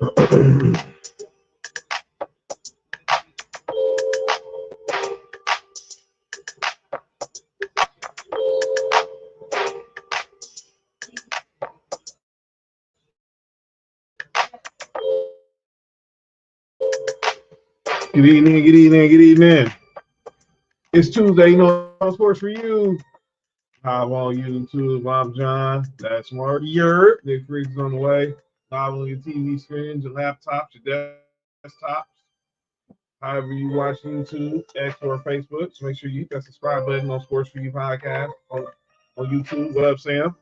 Good evening, good evening, good evening. It's Tuesday, you know, Sports4U. Live on YouTube, I'm John. That's Marty. Nick Freaks on the way. Live on your TV screens, your laptops, your desktops. However you watch YouTube, X, or Facebook, so make sure you hit that subscribe button on Sports4U Podcast on YouTube. What up, Sam?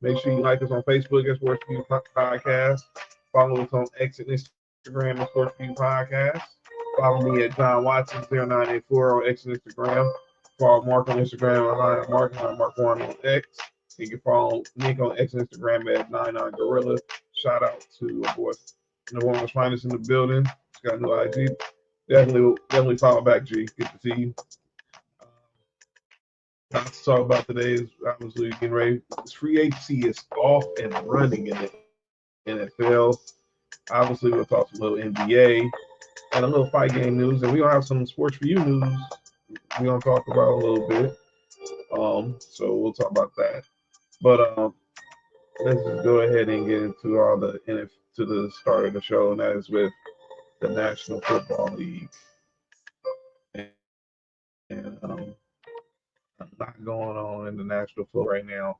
Make sure you like us on Facebook at Sports4U Podcast. Follow us on X and Instagram at Sports4U Podcast. Follow me at John Watson0984 on X and Instagram. Follow Mark on Instagram at Mark1 on X. You can follow Nick on X and Instagram at 99Gorilla. Shout out to our boy, the one was finest in the building. He's got a new IG. Definitely follow back, G. Good to see you. Not to talk about today is obviously getting ready. This free agency is off and running in the NFL. Obviously, we'll talk some little NBA and a little fight game news, and we're gonna have some Sports4U news we're gonna talk about a little bit. So we'll talk about that. But let's just go ahead and get into all the to the start of the show, and that is with the National Football League. And a lot going on in the National Football right now.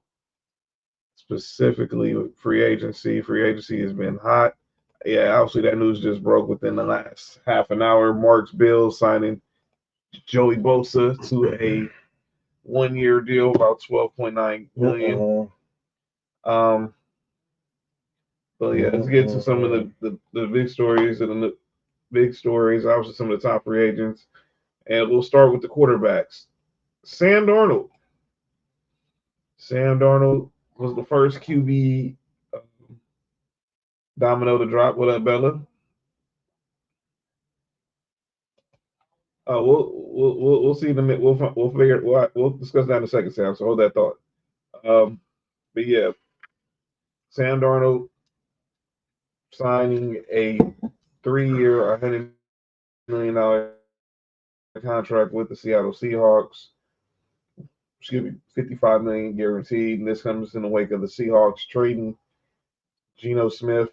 Specifically with free agency. Free agency has been hot. Yeah, obviously that news just broke within the last half an hour. Mark's Bills signing Joey Bosa to a 1-year deal, about $12.9 million. But yeah, let's get to some of the big stories and the big stories. Obviously, some of the top free agents, and we'll start with the quarterbacks. Sam Darnold. Sam Darnold was the first QB domino to drop. What up, Bella? We'll see them. We'll figure. We'll discuss that in a second, Sam. So hold that thought. But yeah, Sam Darnold signing a 3-year, $100 million contract with the Seattle Seahawks. Excuse me, $55 million guaranteed. And this comes in the wake of the Seahawks trading Geno Smith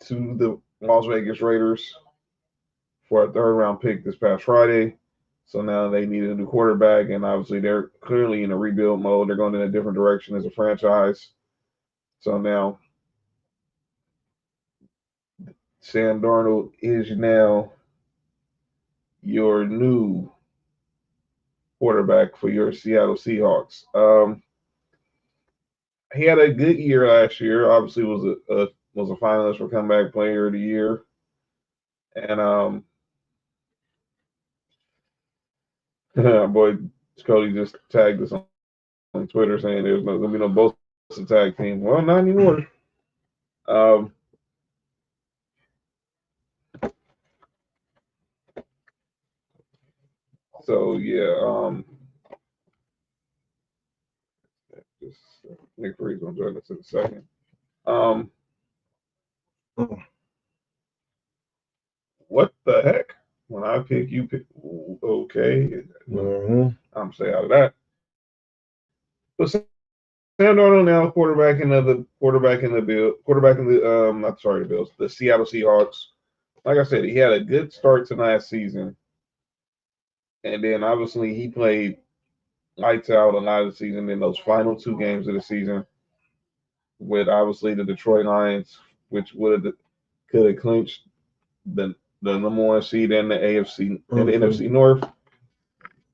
to the Las Vegas Raiders for a 3rd-round pick this past Friday. So now they need a new quarterback, and obviously they're clearly in a rebuild mode. They're going in a different direction as a franchise. So now Sam Darnold is now your new quarterback for your Seattle Seahawks. He had a good year last year. Obviously, was a finalist for Comeback Player of the Year, and boy, Cody just tagged us on Twitter saying there's no gonna be no Bosa tag team. Well, not anymore. So yeah, just Nick Freeze gonna join us in a second. What the heck? When I pick, you pick. Okay, I'm stay out of that. But Sam Darnold now quarterback in the Bills, the Seattle Seahawks. Like I said, he had a good start to last season, and then obviously he played lights out a lot of the season in those final 2 games of the season with obviously the Detroit Lions, which could have clinched the number 1 seed in the AFC and the NFC North.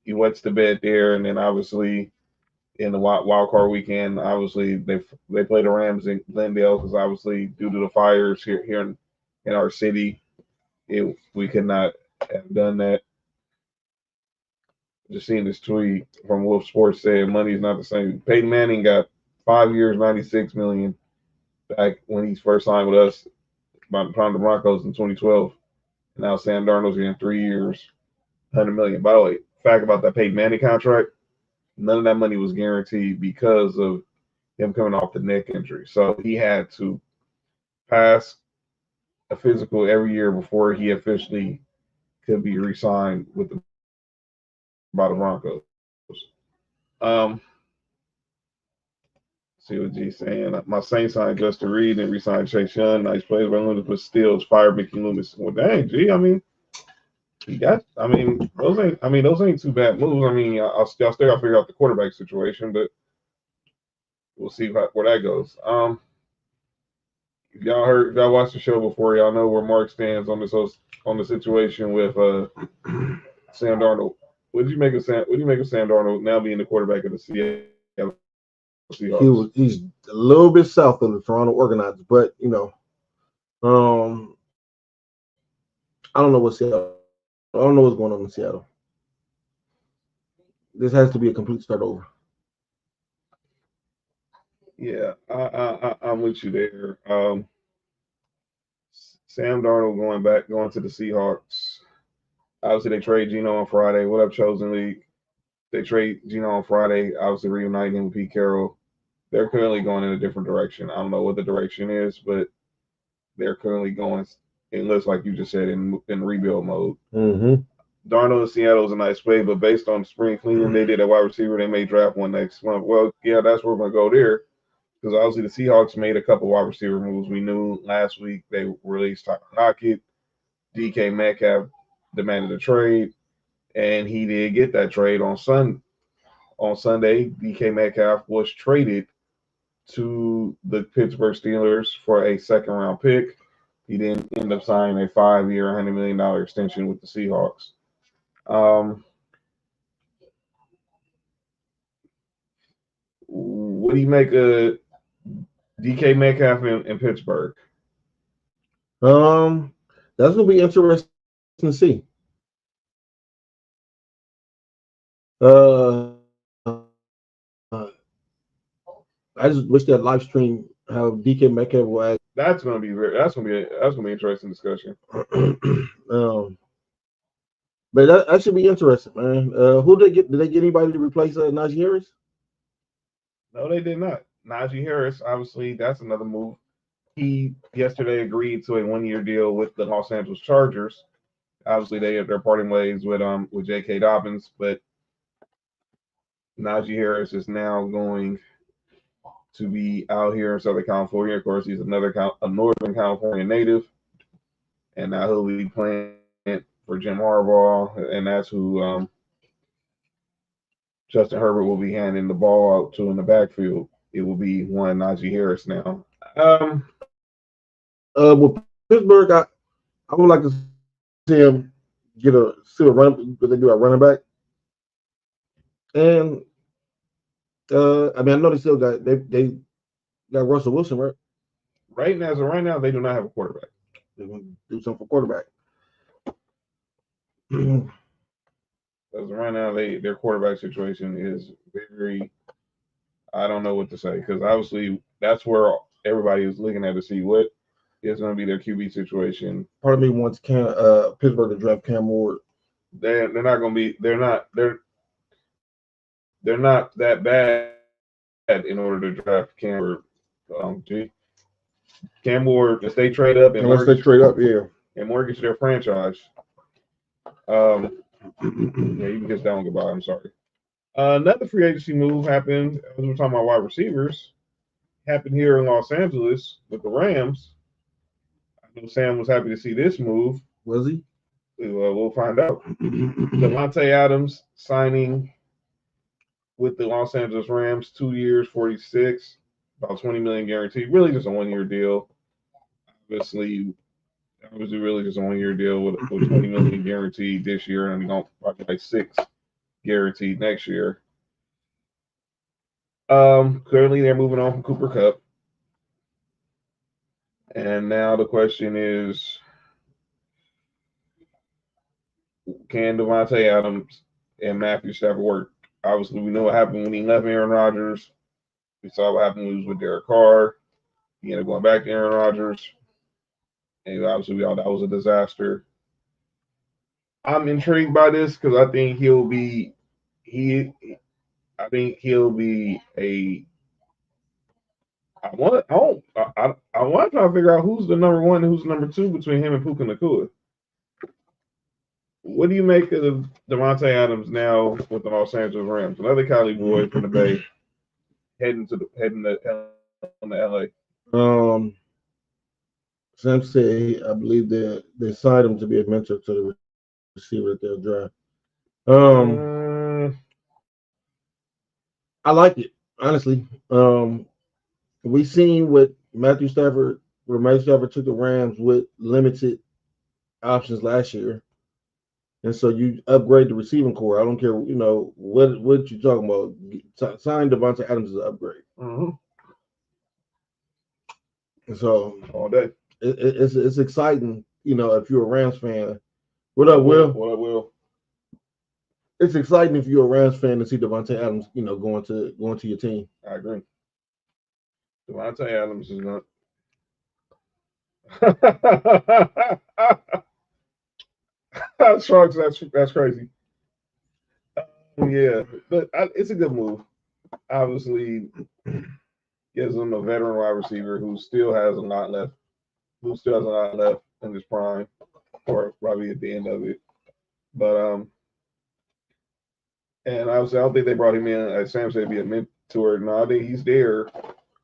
He wets the bed there, and then obviously in the wild card weekend, obviously they play the Rams in Glendale because obviously due to the fires here in our city, we could not have done that. Just seeing this tweet from Wolf Sports saying money's not the same. Peyton Manning got 5 years, $96 million back when he first signed with us by the Broncos in 2012. And now Sam Darnold's getting 3 years, $100 million. By the way, fact about that Peyton Manning contract, none of that money was guaranteed because of him coming off the neck injury. So he had to pass a physical every year before he officially could be re-signed with by the Broncos. Um, see what G's saying. My Saints signed Justin Reed and re-signed Chase Young. Nice plays by Loomis, but still it's fire Mickey Loomis. Well, dang, G. I mean, he got. I mean, those ain't. I mean, those ain't too bad moves. I mean, I'll still got to figure out the quarterback situation, but we'll see where that goes. If y'all watched the show before, y'all know where Mark stands on this on the situation with Sam Darnold. What did you make of Sam? What do you make of Sam Darnold now being the quarterback of the Seattle Seahawks? He's a little bit south of the Toronto Organizers, but I don't know what's Seattle. I don't know what's going on in Seattle. This has to be a complete start over. Yeah, I'm with you there. Sam Darnold going to the Seahawks. Obviously, they trade Geno on Friday. What up, Chosen League? They trade Geno on Friday. Obviously, reuniting him with Pete Carroll. They're currently going in a different direction. I don't know what the direction is, but they're currently going. It looks like you just said in rebuild mode. Mm-hmm. Darnold in Seattle is a nice play, but based on the spring cleaning they did at wide receiver, they may draft one next month. Well, yeah, that's where we're going to go there because obviously the Seahawks made a couple wide receiver moves. We knew last week they released Tyler Lockett. DK Metcalf demanded a trade, and he did get that trade on Sunday. DK Metcalf was traded to the Pittsburgh Steelers for a second-round pick. He didn't end up signing a 5-year, $100 million extension with the Seahawks. What do you make of DK Metcalf in Pittsburgh? That's gonna be interesting to see. I just wish that live stream how DK Metcalf was. That's gonna be interesting discussion. But that should be interesting, man. Who did they get? Did they get anybody to replace Najee Harris? No, they did not. Najee Harris, obviously, that's another move. He yesterday agreed to a 1-year deal with the Los Angeles Chargers. Obviously, they're parting ways with J.K. Dobbins, but Najee Harris is now going to be out here in Southern California. Of course, he's a Northern California native, and now he'll be playing for Jim Harbaugh, and that's who Justin Herbert will be handing the ball out to in the backfield. It will be one Najee Harris now. With Pittsburgh, I would like to see him see a run. What they do at running back, and I mean I know they still got they got Russell Wilson, right? Right now, they do not have a quarterback. They're going to do something for quarterback. Because right now, their quarterback situation is very. I don't know what to say because obviously that's where everybody is looking at to see what is going to be their QB situation. Part of me wants Pittsburgh to draft Cam Ward. They're not going to be. They're not that bad in order to draft Cam Ward. Cam Ward, if they trade up and mortgage their franchise. Yeah, you can kiss that one goodbye. I'm sorry. Another free agency move happened, as we're talking about wide receivers, happened here in Los Angeles with the Rams. I know Sam was happy to see this move. Was he? We'll find out. Devontae Adams signing with the Los Angeles Rams, 2 years, 46, about $20 million guaranteed. Really just a 1-year deal. Obviously really just a 1-year deal with $20 million guaranteed this year, and probably like 6 guaranteed next year. Clearly they're moving on from Cooper Kupp. And now the question is, can Devontae Adams and Matthew Stafford work? Obviously, we know what happened when he left Aaron Rodgers. We saw what happened when he was with Derek Carr. He ended up going back to Aaron Rodgers. And obviously, we all that was a disaster. I'm intrigued by this because I think he'll be a. I I want to try to figure out who's the number one and who's number two between him and Puka Nacua. What do you make of Devontae Adams now with the Los Angeles Rams? Another Cali boy from the Bay heading to LA. Sam said, I believe they signed him to be a mentor to the receiver that they'll draft. I like it, honestly. We seen what Matthew Stafford took the Rams with limited options last year. And so you upgrade the receiving core. I don't care, what you're talking about. Signing Devontae Adams is an upgrade. Mm-hmm. And so all day. It's exciting, if you're a Rams fan. What up, Will? What up, Will? It's exciting if you're a Rams fan to see Devontae Adams, going to your team. I agree. Devontae Adams is not. Sharks, that's crazy. Yeah, but it's a good move. Obviously, gives them a veteran wide receiver who still has a lot left. In his prime, or probably at the end of it. But and obviously, I don't think they brought him in, as Sam said, to be a mentor. No, I think he's there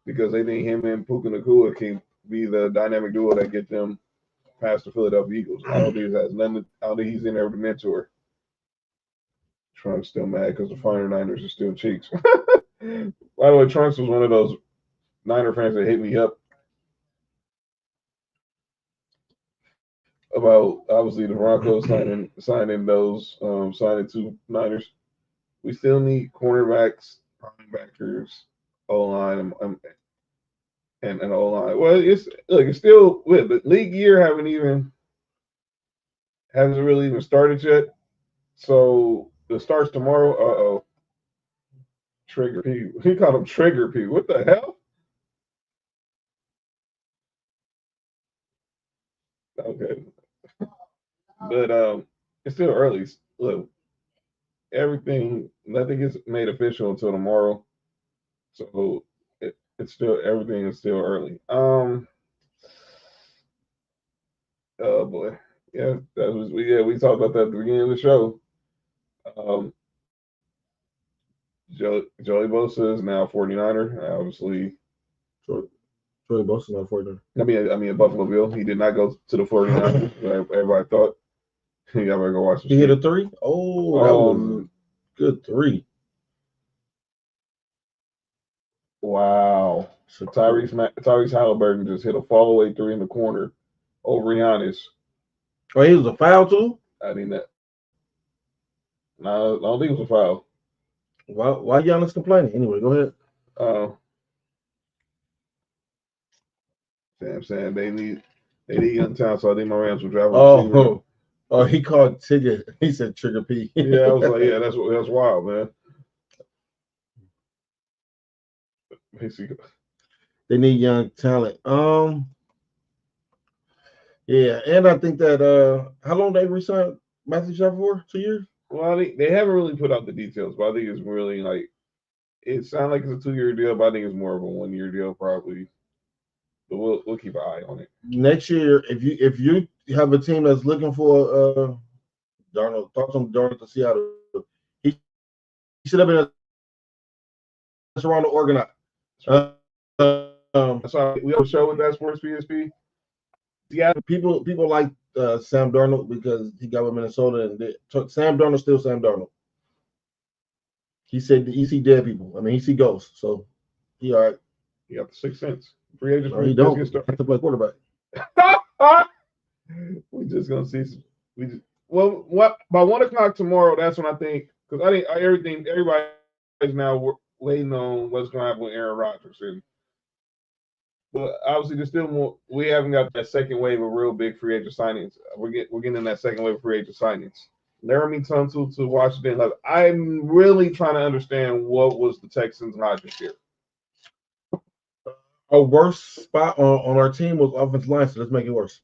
because they think him and Puka Nacua can be the dynamic duo that get them past the Philadelphia Eagles. I don't think he's in there with a mentor. Trunk's still mad because the Finer Niners are still cheeks. By the way, Trunks was one of those Niner fans that hit me up about obviously the Broncos signing two Niners. We still need cornerbacks, linebackers, O-line, and O-line. Well, it's still with the league year hasn't really even started yet. So it starts tomorrow. Trigger P. He called him Trigger P. What the hell? Okay. But it's still early. Look, nothing is made official until tomorrow. So everything is still early. Oh boy. Yeah, we talked about that at the beginning of the show. Joey Bosa is now 49er. Obviously, Joey Bosa is now 49er. I mean, Buffalo Bill. He did not go to the 49ers. Everybody thought. Y'all better go watch. He hit a 3. Oh, that was a good 3. Wow. So Tyrese Halliburton just hit a fall away 3 in the corner over Giannis. Oh, he was a foul too? I think that. No, I don't think it was a foul. Why Giannis complaining? Anyway, go ahead. I'm saying they need young talent, so I think my Rams will drive. Oh, he called Tigger. He said Trigger P. Yeah, I was like, yeah, that's wild, man. They need young talent. Yeah, and I think that how long they re-signed Matthew Stafford for? 2 years? Well, they haven't really put out the details, but I think it's really it sounds like it's a 2-year deal, but I think it's more of a 1-year deal probably. But we'll keep an eye on it. Next year, if you have a team that's looking for Darnold, thoughts on Darnold to Seattle, he should have been a Toronto organized. That's why we have a show with that Sports PSP. Yeah, people like Sam Darnold because he got with Minnesota, and Sam Darnold still Sam Darnold. He said he see dead people. I mean, he see ghosts. So he all right. He got the 6th sense. Free agents. No, he don't. He have to play quarterback. We just gonna see. What by 1:00 tomorrow? That's when I think, because I think everybody's now waiting on what's gonna happen with Aaron Rodgers, but obviously there's still more. We haven't got that second wave of real big free agent signings. We're getting in that second wave of free agent signings. Laramie Tunsil to Washington. I'm really trying to understand what was the Texans' Rodgers here. A worst spot on our team was offensive line, so let's make it worse.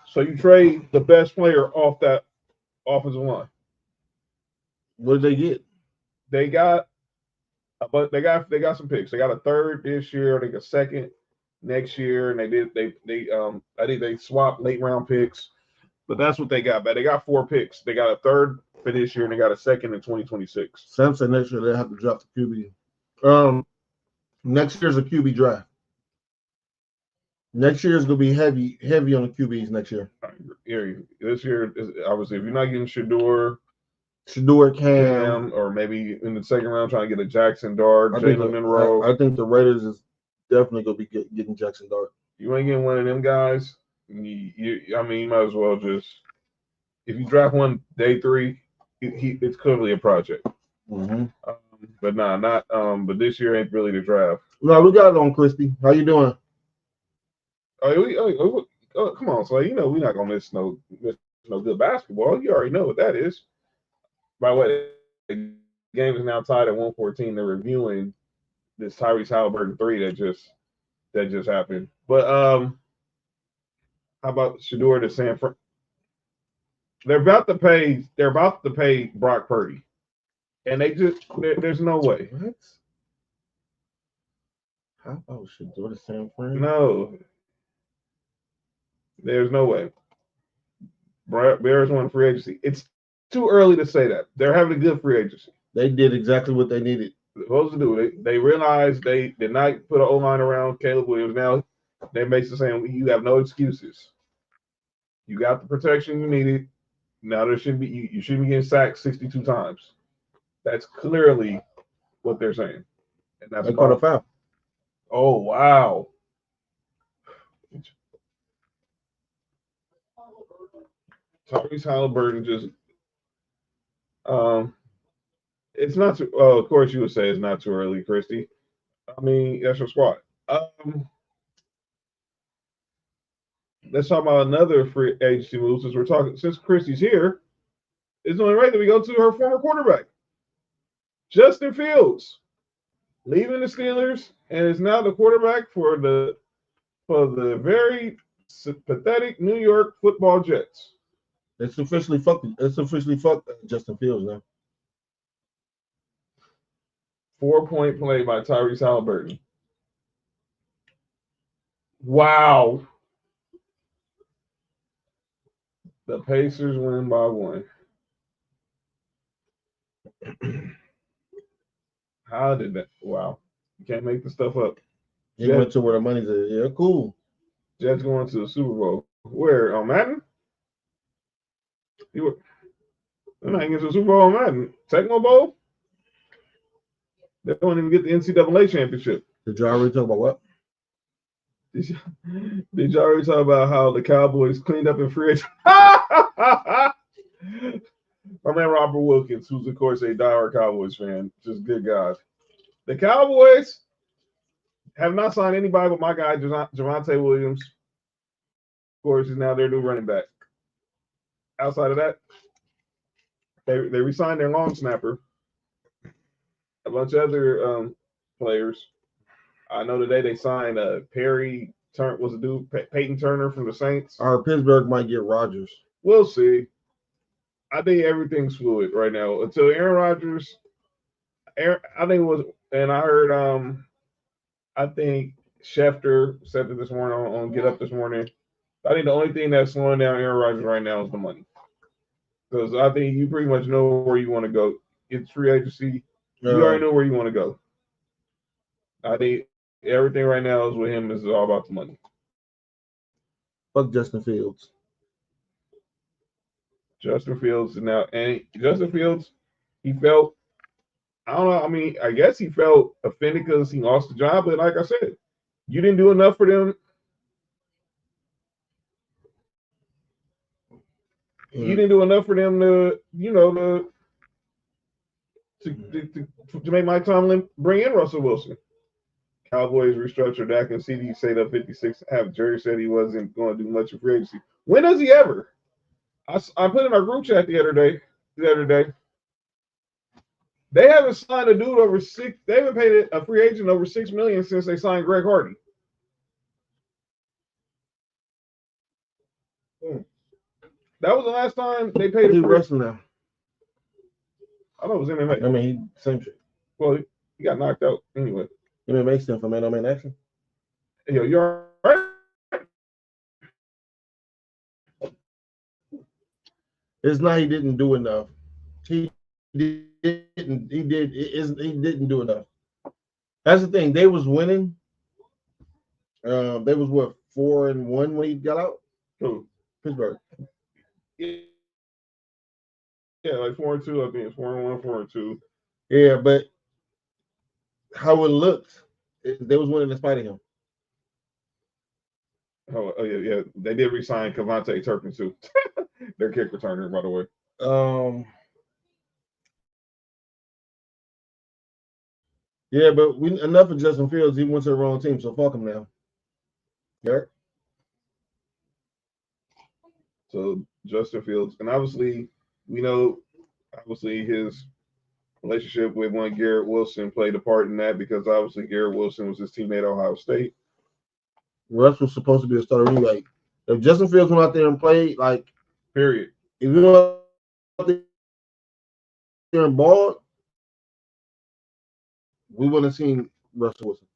So you trade the best player off that offensive line. What did they get? They got But they got some picks. They got a third this year. They got a second next year, and I think they swapped late round picks. But that's what they got. But they got 4 picks. They got a third for this year, and they got a second in 2026. Samson next year they have to drop the QB. Next year's a QB draft. Next year is gonna be heavy on the QBs next year. This year, obviously, if you're not getting Shador, Cam, or maybe in the second round trying to get a Jackson Dart, Jalen Monroe. I think the Raiders is definitely gonna be getting Jackson Dart. You ain't getting one of them guys. You might as well just, if you draft one day 3, it's clearly a project. Mm-hmm. But not. But this year ain't really the draft. No, we got it on Christy. How you doing? Come on, so we're not gonna miss no good basketball. You already know what that is. By the way, the game is now tied at 114. They're reviewing this Tyrese Halliburton 3 that just happened. But how about Shador to San Fran? They're about to pay Brock Purdy, and there's no way. What? How about Shador to San Fran? No, there's no way. Bears won free agency. It's too early to say that. They're having a good free agency. They did exactly what they needed. They're supposed to do. They realized they did not put an O-line around Caleb Williams. Now they're basically saying you have no excuses. You got the protection you needed. Now you shouldn't be getting sacked 62 times. That's clearly what they're saying. And that's they caught a foul. Oh wow. Tyrese Halliburton just it's not too of course you would say it's not too early, Christy. I mean, that's your squad. Let's talk about another free agency move since Christy's here. It's only right that we go to her former quarterback, Justin Fields, leaving the Steelers and is now the quarterback for the very pathetic New York Football Jets. It's officially fucked Justin Fields now. 4-point play by Tyrese Halliburton. Wow. The Pacers win by 1. How did that? Wow. You can't make the stuff up. He went to where the money's at. Yeah, cool. Jets going to the Super Bowl. Where? On Madden? They're not getting to the Super Bowl on Madden. Tecmo Bowl? They don't even get the NCAA championship. Did you already talk about what? Did you already talk about how the Cowboys cleaned up in free agency? My man Robert Wilkins, who's of course a diehard Cowboys fan, just good God. The Cowboys have not signed anybody but my guy Javonte Williams. Of course, he's now their new running back. Outside of that, they re-signed their long snapper, a bunch of other players. I know today they signed Peyton Turner from the Saints. Or Pittsburgh might get Rodgers. We'll see. I think everything's fluid right now until Aaron Rodgers. I think it was, and I heard. I think Schefter said it this morning on Get Up this morning. I think the only thing that's slowing down Aaron Rodgers right now is the money, because I think you pretty much know where you want to go. It's free agency. You already know where you want to go. I think everything right now is with him is all about the money. Fuck Justin Fields. Justin Fields is now, and Justin Fields, he felt, I don't know, I mean, I guess he felt offended because he lost the job, but like I said, you didn't do enough for them. You didn't do enough for them to make Mike Tomlin bring in Russell Wilson. Cowboys restructured Dak and CD stayed up 56. Jerry said he wasn't going to do much of free agency. When does he ever? I put in our group chat the other day. They haven't signed a dude over 6. They haven't paid a free agent over $6 million since they signed Greg Hardy. That was the last time they paid a free agent. Now. I thought it was MMA. I mean, same shit. Well, He got knocked out anyway. It makes sense for man-on-man action. Yo, you're all right. It's not he didn't do enough. He didn't. He didn't do enough. That's the thing. They was winning. They was what 4-1 when he got out. Who? Pittsburgh. Yeah, like 4-2. I think it's 4-1, 4-2. Yeah, but how it looked, they was winning in spite of him. Oh yeah. They did resign Cavante Turpin too. Their kick returner, by the way. Yeah, but enough of Justin Fields. He went to the wrong team, so fuck him now. Yeah. So Justin Fields, and obviously we know, his relationship with one Garrett Wilson played a part in that because obviously Garrett Wilson was his teammate at Ohio State. Russ was supposed to be a starter anyway. If Justin Fields went out there and played, Period. If you went out there and balled, we wouldn't have seen Russell Wilson.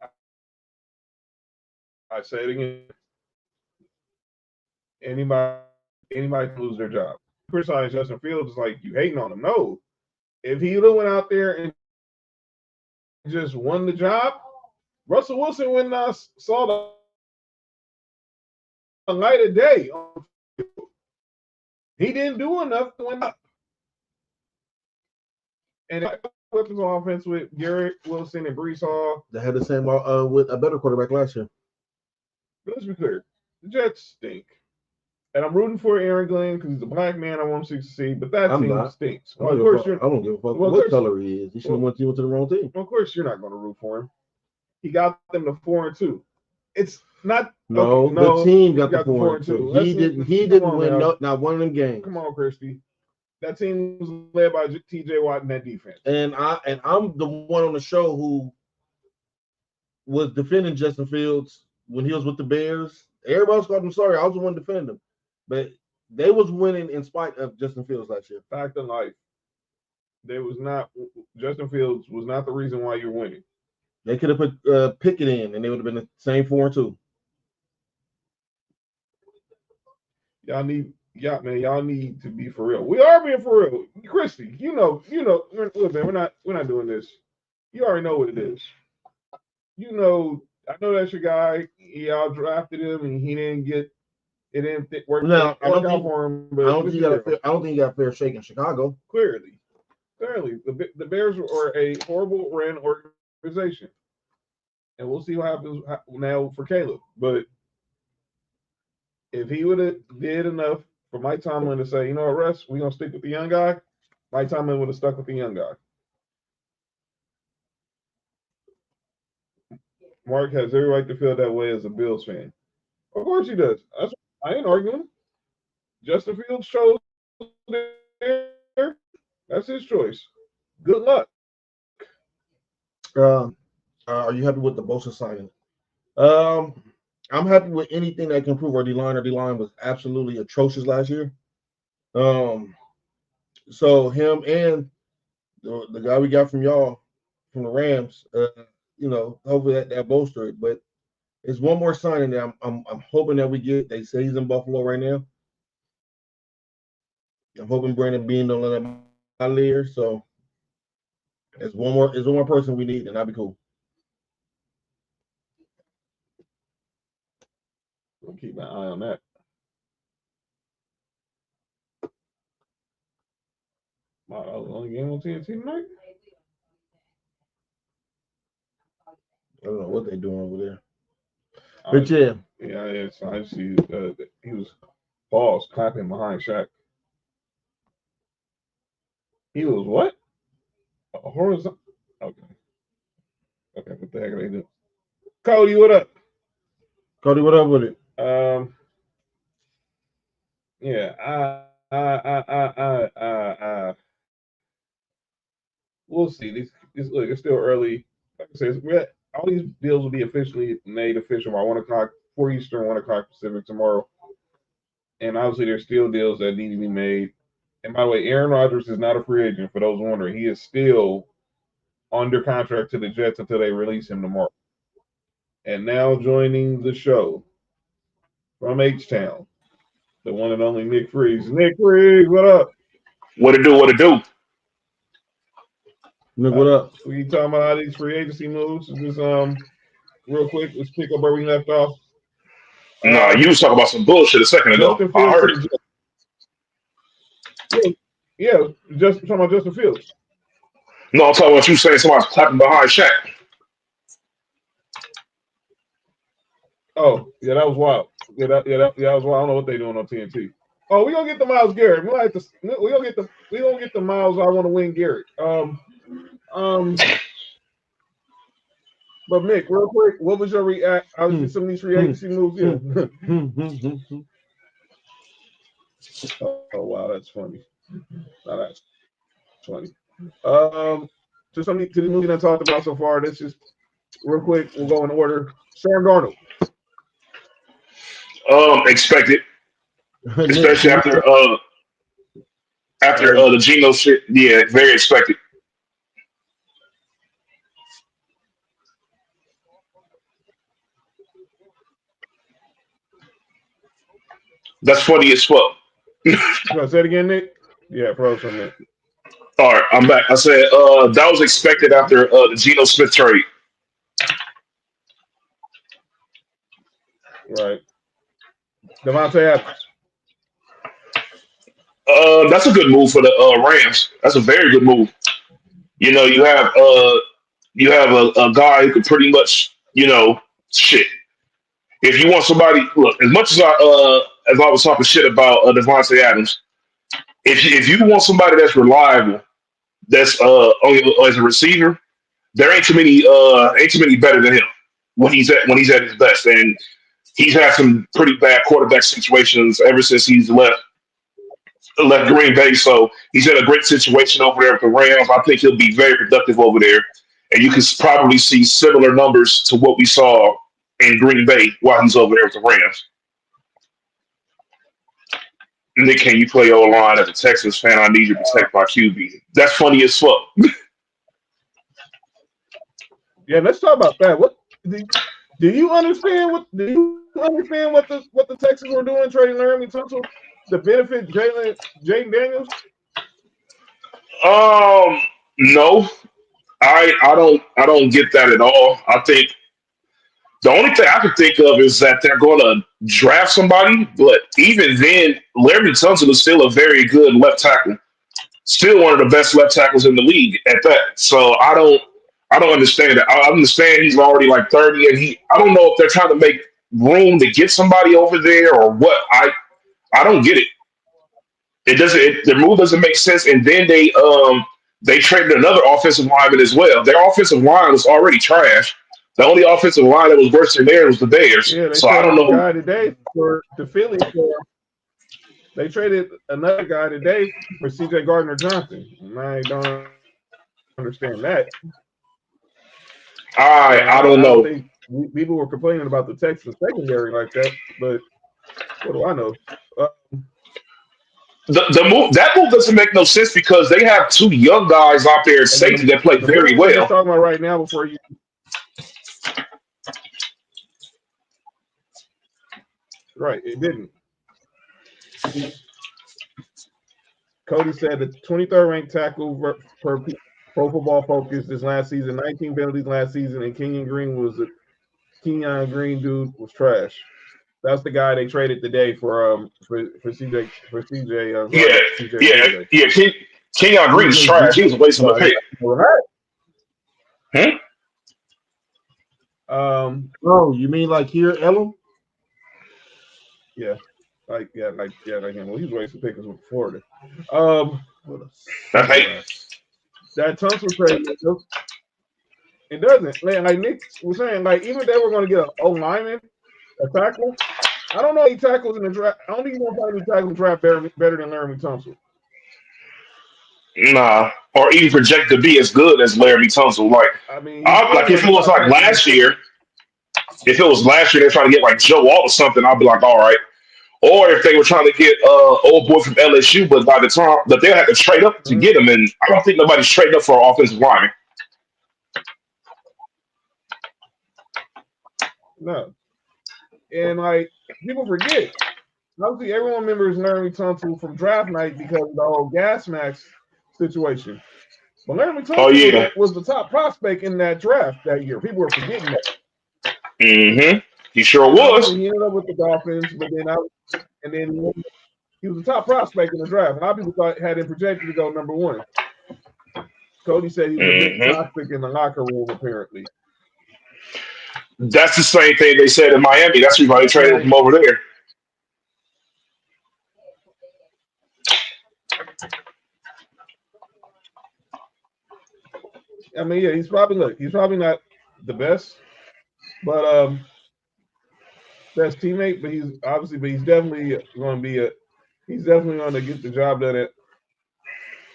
I say it again. Anybody can lose their job. Criticize Justin Fields is like you hating on him. No. If he would have went out there and just won the job, Russell Wilson wouldn't have saw the light of day. He didn't do enough to win up. And weapons on offense with Garrett Wilson and Brees Hall. They had the same with a better quarterback last year. But let's be clear. The Jets stink. And I'm rooting for Aaron Glenn because he's a black man. I want him to succeed, but that team stinks. Well, of course, I don't give a fuck what color he is. He should have went to the wrong team. Well, of course, you're not going to root for him. He got them to 4-2. It's not. No, the team got the 4-2. He didn't win not one of them games. Come on, Christy. That team was led by T.J. Watt and that defense. And I'm the one on the show who was defending Justin Fields when he was with the Bears. Everybody else called him sorry. I was the one defending him. But they was winning in spite of Justin Fields last year. Fact of life. Justin Fields was not the reason why you're winning. They could have put Pickett in, and they would have been the same 4-2. Y'all need to be for real. We are being for real. Christy, look, man, we're not doing this. You already know what it is. I know that's your guy. Y'all drafted him, and he didn't get. It didn't work out for him. But I don't think he got a fair shake in Chicago. Clearly, the Bears are a horrible ran organization, and we'll see what happens now for Caleb. But if he would have did enough for Mike Tomlin to say, you know what, Russ, we're gonna stick with the young guy, Mike Tomlin would have stuck with the young guy. Mark has every right to feel that way as a Bills fan. Of course he does. I ain't arguing. Justin Fields chose there. That's his choice. Good luck. Are you happy with the Bosa signing? I'm happy with anything that can improve our D-line. Our D-line was absolutely atrocious last year. So him and the guy we got from y'all, from the Rams, hopefully that bolster it. But it's one more signing that I'm hoping that we get. They say he's in Buffalo right now. I'm hoping Brandon Beane don't let him out of there. So it's one more person we need, and that'd be cool. We'll keep an eye on that. My only game on TNT tonight. I don't know what they're doing over there. But yeah. I see he was Paul's clapping behind Shaq. He was what? A horizontal. Okay, what the heck are they doing? Cody, what up? Cody, what up with it? We'll see. Look, it's still early. Like I said, all these deals will be officially made official by 1:00, 4 Eastern, 1:00 Pacific tomorrow. And obviously, there's still deals that need to be made. And by the way, Aaron Rodgers is not a free agent. For those wondering, he is still under contract to the Jets until they release him tomorrow. And now joining the show from H Town, the one and only Nick Freeze. Nick Freeze, what up? What it do? What it do? Nick, what up? We talking about all these free agency moves. Just real quick, let's pick up where we left off. Nah, you was talking about some bullshit a second ago. Justin I Fields heard to it. the Jets. Yeah, just talking about Justin Fields. No, I'm talking about you saying somebody's clapping behind Shaq. Oh, yeah, that was wild. That was wild. I don't know what they doing on TNT. Oh, we gonna get the Miles Garrett. We gonna get the Miles. I want to win Garrett. But Mick, real quick, what was your react? I was some of these free agency moves. Yeah. Oh wow, that's funny. Oh, that's funny. To the movie I talked about so far. This is real quick. We'll go in order. Sam Darnold. Expected, especially after the Geno shit. Yeah, very expected. That's funny as fuck. You want to say it again, Nick? Yeah, froze for a minute. All right, I'm back. I said that was expected after the Geno Smith trade. Right. Devontae Adams. That's a good move for the Rams. That's a very good move. You know, you have a guy who can pretty much, shit. If you want somebody, look, as much as I was talking shit about Devontae Adams, if you want somebody that's reliable, that's as a receiver, there ain't too many better than him when he's at his best, and he's had some pretty bad quarterback situations ever since he's left Green Bay. So he's in a great situation over there with the Rams. I think he'll be very productive over there, and you can probably see similar numbers to what we saw in Green Bay while he's over there with the Rams. Nick, can you play O line as a Texas fan? I need you to protect my QB. That's funny as fuck. Yeah, let's talk about that. What do you understand? What the Texans were doing trading Laramie Tunsil to benefit Jaden Daniels? No, I don't get that at all. I think the only thing I can think of is that they're going to draft somebody, but even then, Larry Tunsil is still a very good left tackle, still one of the best left tackles in the league at that. So I don't understand that. I understand he's already like 30, and I don't know if they're trying to make room to get somebody over there or what. I don't get it. It doesn't. The move doesn't make sense. And then they traded another offensive lineman as well. Their offensive line was already trash. The only offensive line that was worse than theirs was the Bears. Yeah, they so I traded don't a know. guy today for the Phillies. They traded another guy today for C.J. Gardner Johnson. And I don't understand that. I don't I know. don't think people were complaining about the Texans secondary like that, but what do I know? That move doesn't make no sense because they have two young guys out there at And then safety that play the very move that they're well. talking about right now before you right, it didn't. Cody said the 23rd ranked tackle per Pro Football Focus this last season, 19 penalties last season, and Kenyon Green dude was trash. That's the guy they traded today for CJ Yeah, yeah, CJ. yeah. Kenyon Green's trash. He was a waste of a pick. Hmm? Oh, you mean like here, Ellen? Yeah, like him. Well, he's wasting pickers with Florida. That Tunsil trade, it doesn't. Like Nick was saying, like even if they were going to get an O lineman, a tackle, I don't know any tackles in the draft. I don't think you want to find any tackles in the draft better than Laramie Tunsil. Nah, or even project to be as good as Larry Tunsil. Like, I mean, like if it was like last year, they're trying to get like Joe Alt or something, I'd be like, all right. Or if they were trying to get old boy from LSU, but by the time, but they'll have to trade up to get him, and I don't think nobody's trading up for an offensive lineman. No, and like people forget. Obviously, everyone remembers Laramie Tunsil from draft night because of the whole gas mask situation. But Laramie Oh Tunsil yeah. was the top prospect in that draft that year. People were forgetting that. Mm-hmm. He sure And obviously, was. he ended up with the Dolphins, but then and then he was the top prospect in the draft. A lot of people thought had him projected to go number one. Cody said he was a bit Mm-hmm. toxic in the locker room, apparently. That's the same thing they said in Miami. That's why they traded Right. him over there. I mean, yeah, he's probably not the best, but best teammate, but he's definitely going to be he's definitely going to get the job done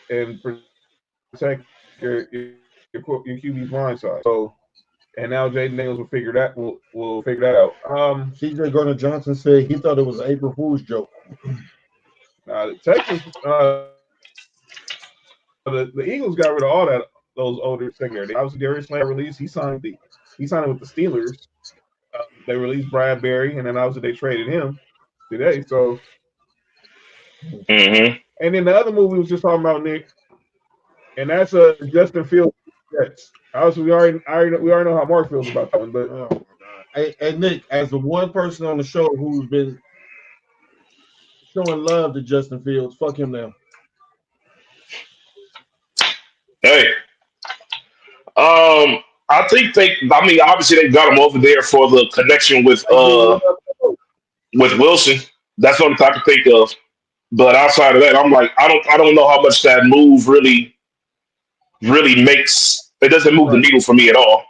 and protect your QB's blind side. So, and now Jaden Daniels will figure that out. CJ Gardner Johnson said he thought it was an April Fool's joke. Texas, the Eagles got rid of all those older secondary. Obviously, Darius Slay got released. He signed with the Steelers. They released Brad Berry, and then obviously they traded him today. So, Mm-hmm. and then the other move we was just talking about, Nick, and that's Justin Fields. Jets. Obviously, we already know how Mark feels about that one, but Oh my God. Hey, Nick, as the one person on the show who's been showing love to Justin Fields, fuck him now. Hey, I think they. I mean, obviously they got him over there for the connection they did what up? with Wilson. That's what I can think of. But outside of that, I'm like, I don't know how much that move really makes. It doesn't move the Right. needle for me at all.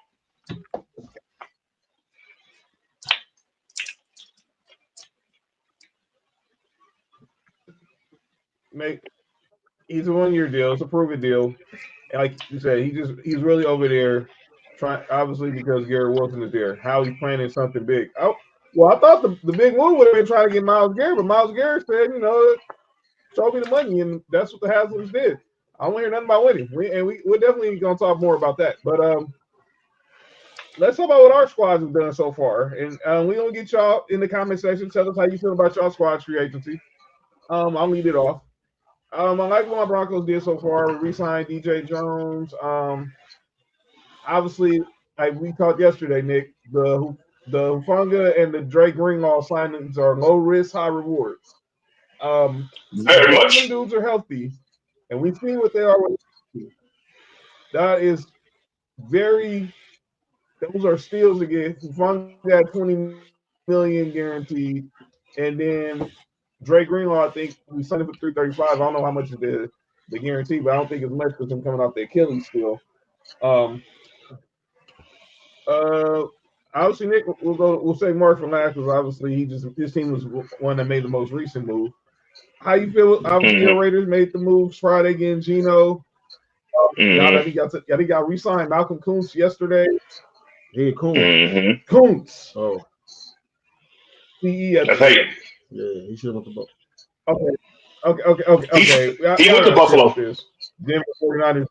Make He's a 1 year deal. It's a prove it deal. And like you said, he's really over there trying. Obviously, because Garrett Wilson is there. How he's planning something big. Well, I thought the big move would have been trying to get Miles Garrett, but Miles Garrett said, show me the money, and that's what the Haslams did. I don't hear nothing about winning. We're definitely gonna talk more about that. But let's talk about what our squads have done so far, and we gonna get y'all in the comment section. Tell us how you feel about y'all squad's free agency. I'll lead it off. I like what my Broncos did so far. We re-signed DJ Jones. Obviously, like we talked yesterday, Nick, the Hufunga and the Drake Ringlaw signings are low risk, high reward. If Very both of them much. dudes are healthy, and we see what they are, that is very. Those are steals to get. Hufunga got 20 million guaranteed, and then Drake Greenlaw, I think we signed him for 335. I don't know how much is the guarantee, but I don't think it's much because him coming off the Achilles still. Um, uh, obviously Nick, we'll say Mark for last because obviously his team was one that made the most recent move. How you feel? Obviously your Mm-hmm. Raiders made the moves Friday getting Gino. Now that Mm-hmm. he got re-signed Malcolm Kuntz yesterday. Hey, Coons. Mm-hmm. Kuntz, Oh, CE at That's the end. hey. yeah, he should have went to both. Okay, okay. He Y'all went to gotta chill with Buffalo. this. Denver 49ers.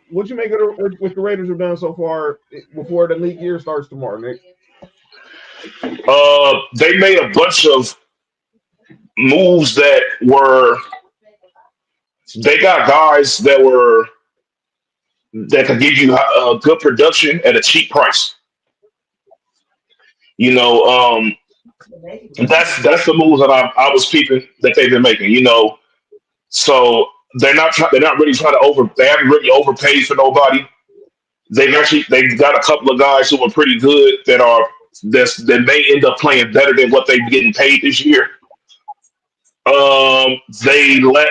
What you make of what the Raiders have done so far before the league year starts tomorrow, Nick? They made a bunch of moves that were. They got guys that could give you good production at a cheap price. You know, that's the moves that I was peeping that they've been making. So they're not really trying to they haven't really overpaid for nobody. They've got a couple of guys who are pretty good that may end up playing better than what they're getting paid this year. They let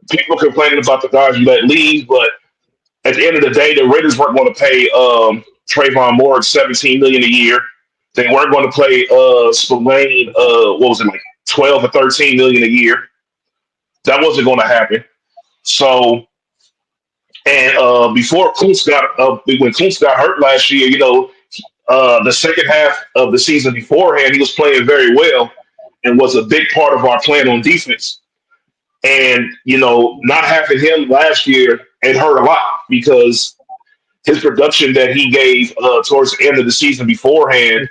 people complaining about the guys who let leave, but at the end of the day, the Raiders weren't going to pay Trayvon Moore $17 million a year. They weren't going to pay Spillane what was it, like 12 or 13 million a year. That wasn't going to happen. So, and before Kuntz when Kuntz got hurt last year, the second half of the season beforehand, he was playing very well and was a big part of our plan on defense. And not having him last year, it hurt a lot because his production that he gave towards the end of the season beforehand,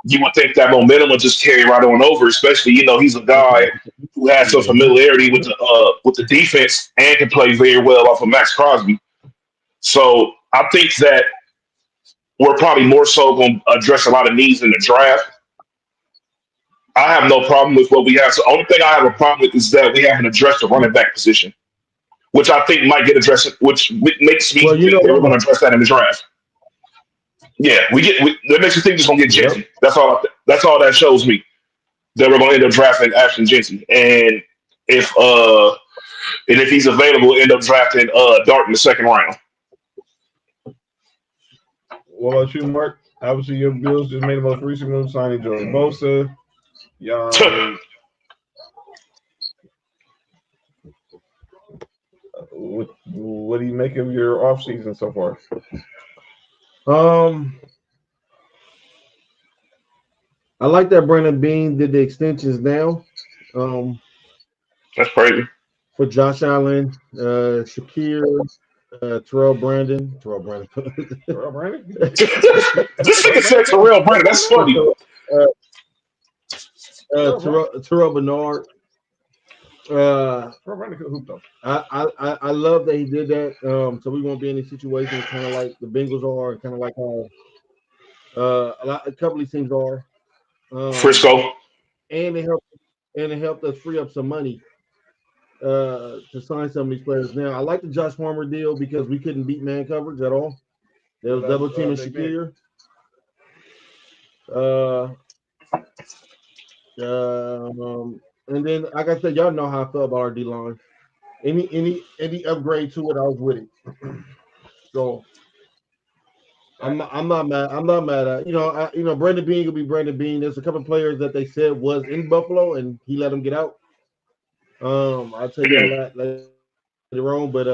you would think that momentum would just carry right on over. Especially, he's a guy who has some familiarity with the defense and can play very well off of Max Crosby. So I think that we're probably more so going to address a lot of needs in the draft. I have no problem with what we have. So the only thing I have a problem with is that we haven't addressed the running back position, which I think might get addressed, which makes me think that we're going to address that in the draft. Yeah, that makes me think it's going to get Jensen. Yep. That's all that shows me, that we're going to end up drafting Ashton Jensen. And if he's available, we'll end up drafting Dart in the second round. What about you, Mark? Obviously, your Bills just made the most recent move, signing Joey Bosa. What do you make of your offseason so far? I like that Brandon Beane did the extensions now. That's crazy. For Josh Allen, Shakir, Terrell Brandon. Terrell Brandon? This nigga said Terrell Brandon. That's funny. Terrell Bernard. I love that he did that. So we won't be in any situations kind of like the Bengals are, and kind of like how a couple of these teams are. Frisco. And it helped us free up some money to sign some of these players. Now I like the Josh Palmer deal because we couldn't beat man coverage at all. There was double teaming Shakir. And then, like I said, y'all know how I felt about our D line. Any upgrade to it, I was with it. So I'm not mad. I'm not mad at Brandon Beane will be Brandon Beane. There's a couple of players that they said was in Buffalo and he let them get out. I'll tell you all that later on, but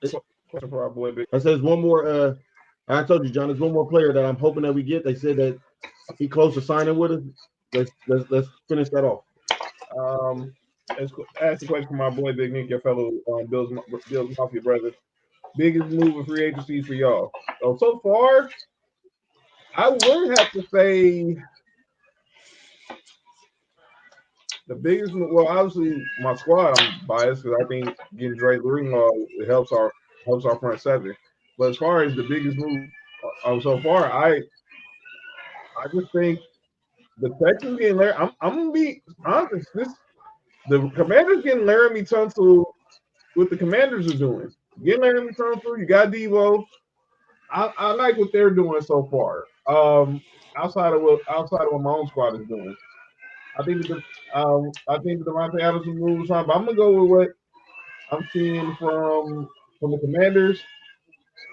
I said there's one more. I told you, John, there's one more player that I'm hoping that we get. They said that he close to signing with us. Let's finish that off. Ask the question for my boy Big Nick, your fellow Bills Mafia brother. Biggest move in free agency for y'all. So far, I would have to say the biggest move. Well, obviously my squad, I'm biased because I think getting Dre Greenlaw helps our front seven. But as far as the biggest move so far, I just think the Texans getting there. I'm gonna be honest. The Commanders getting Laramie Tunsil. What the Commanders are doing, getting Laramie Tunsil. You got Devo. I like what they're doing so far. Outside of what my own squad is doing, I think the Devontae Adams move was fine. But I'm gonna go with what I'm seeing from the Commanders.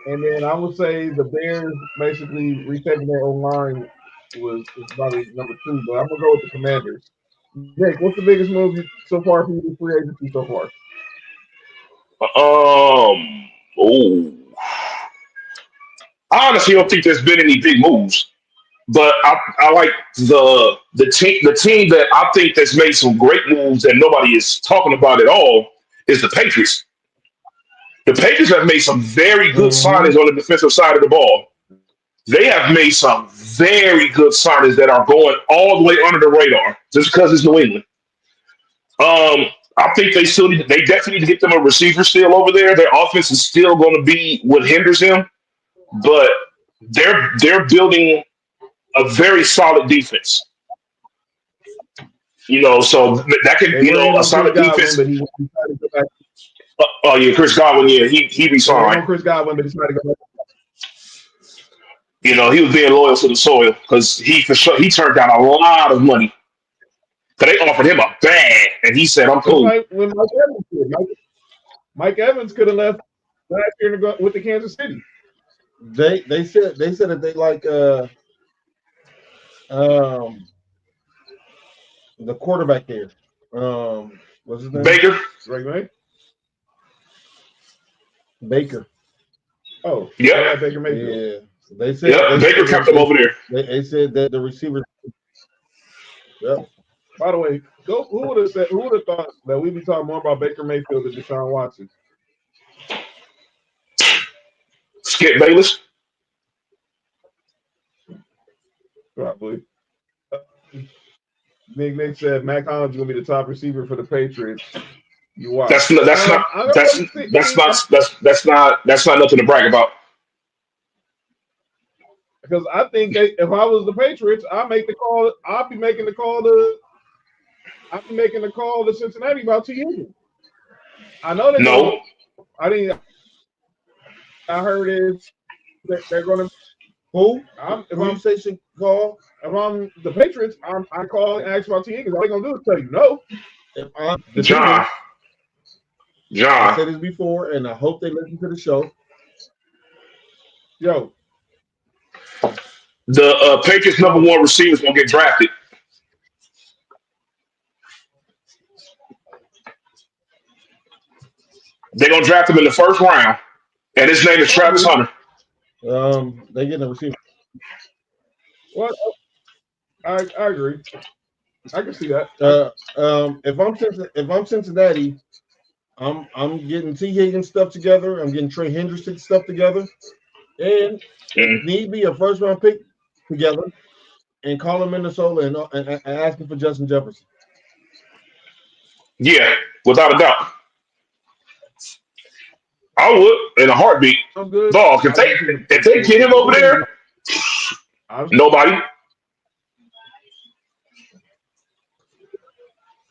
And then I would say the Bears basically reshaping their own line was probably number 2, but I'm gonna go with the Commanders. Nick, what's the biggest move so far for you in free agency so far? I honestly don't think there's been any big moves, but I like the team that I think that's made some great moves that nobody is talking about at all is the Patriots. The Patriots have made some very good signings on the defensive side of the ball. They have made some very good signings that are going all the way under the radar just because it's New England. I think they definitely need to get them a receiver still over there. Their offense is still going to be what hinders them, but they're building a very solid defense. So that could a solid defense. Chris Godwin, he resigned. Chris Godwin, but he's trying to go back. He was being loyal to the soil because he turned down a lot of money. Because they offered him a bag, and he said, "I'm cool." When Mike Evans could have left last year with the Kansas City. They said that they like the quarterback there. What's his name? Baker. Right? Baker. Oh, yeah, Baker Mayfield. Yeah, they said Baker kept him over there. They said that the receiver. Yep. By the way, who would have thought that we'd be talking more about Baker Mayfield than Deshaun Watson? Skip Bayless. Probably. Uh, Nick said Mac Hollins is gonna be the top receiver for the Patriots. You watch. That's not. That's not. I don't That's know. that's not. That's not nothing to brag about. Because I think if I was the Patriots, I'd make the call. I'd be making the call to. I'd be making the call to Cincinnati about T. Higgins. I know they're going. No, I didn't. I heard is that they're going to. Who? If Who you I'm say should call? if I'm the Patriots, I call and ask about T. Higgins. All they gonna do is tell you no. If I'm the John. Patriots, I John. said this before, and I hope they listen to the show. Yo, The Patriots number one receivers gonna get drafted. They're gonna draft him in the first round, and his name is Travis Hunter. They getting a receiver. what? I agree. I can see that. If I'm Cincinnati, I'm getting T. Higgins stuff together. I'm getting Trey Hendrickson stuff together, and Mhm. need be a first round pick together, and call him Minnesota and asking for Justin Jefferson. Yeah, without a doubt, I would in a heartbeat. I'm good. Dog, if they get him over there, nobody.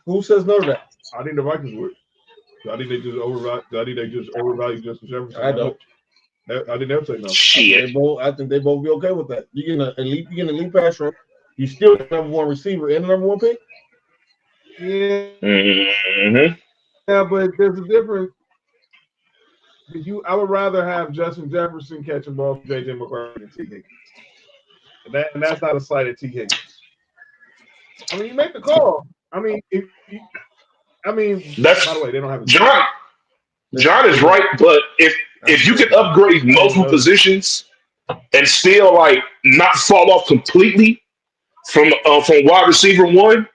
Who says no to that? I think the Vikings would. I think they just overvalue Justin Jefferson. I don't. I didn't ever say no. Shit. I think they both be okay with that. You get an elite pass rush. You still the number one receiver and the number one pick. Yeah, Mm-hmm. yeah, but there's a difference. I would rather have Justin Jefferson catching balls from JJ McCarthy than T. Higgins. And that's not a slight at T. Higgins. I mean, you make the call. I mean, That's by the way, they don't have a John. John is right, but if you can upgrade multiple positions and still like not fall off completely from wide receiver one,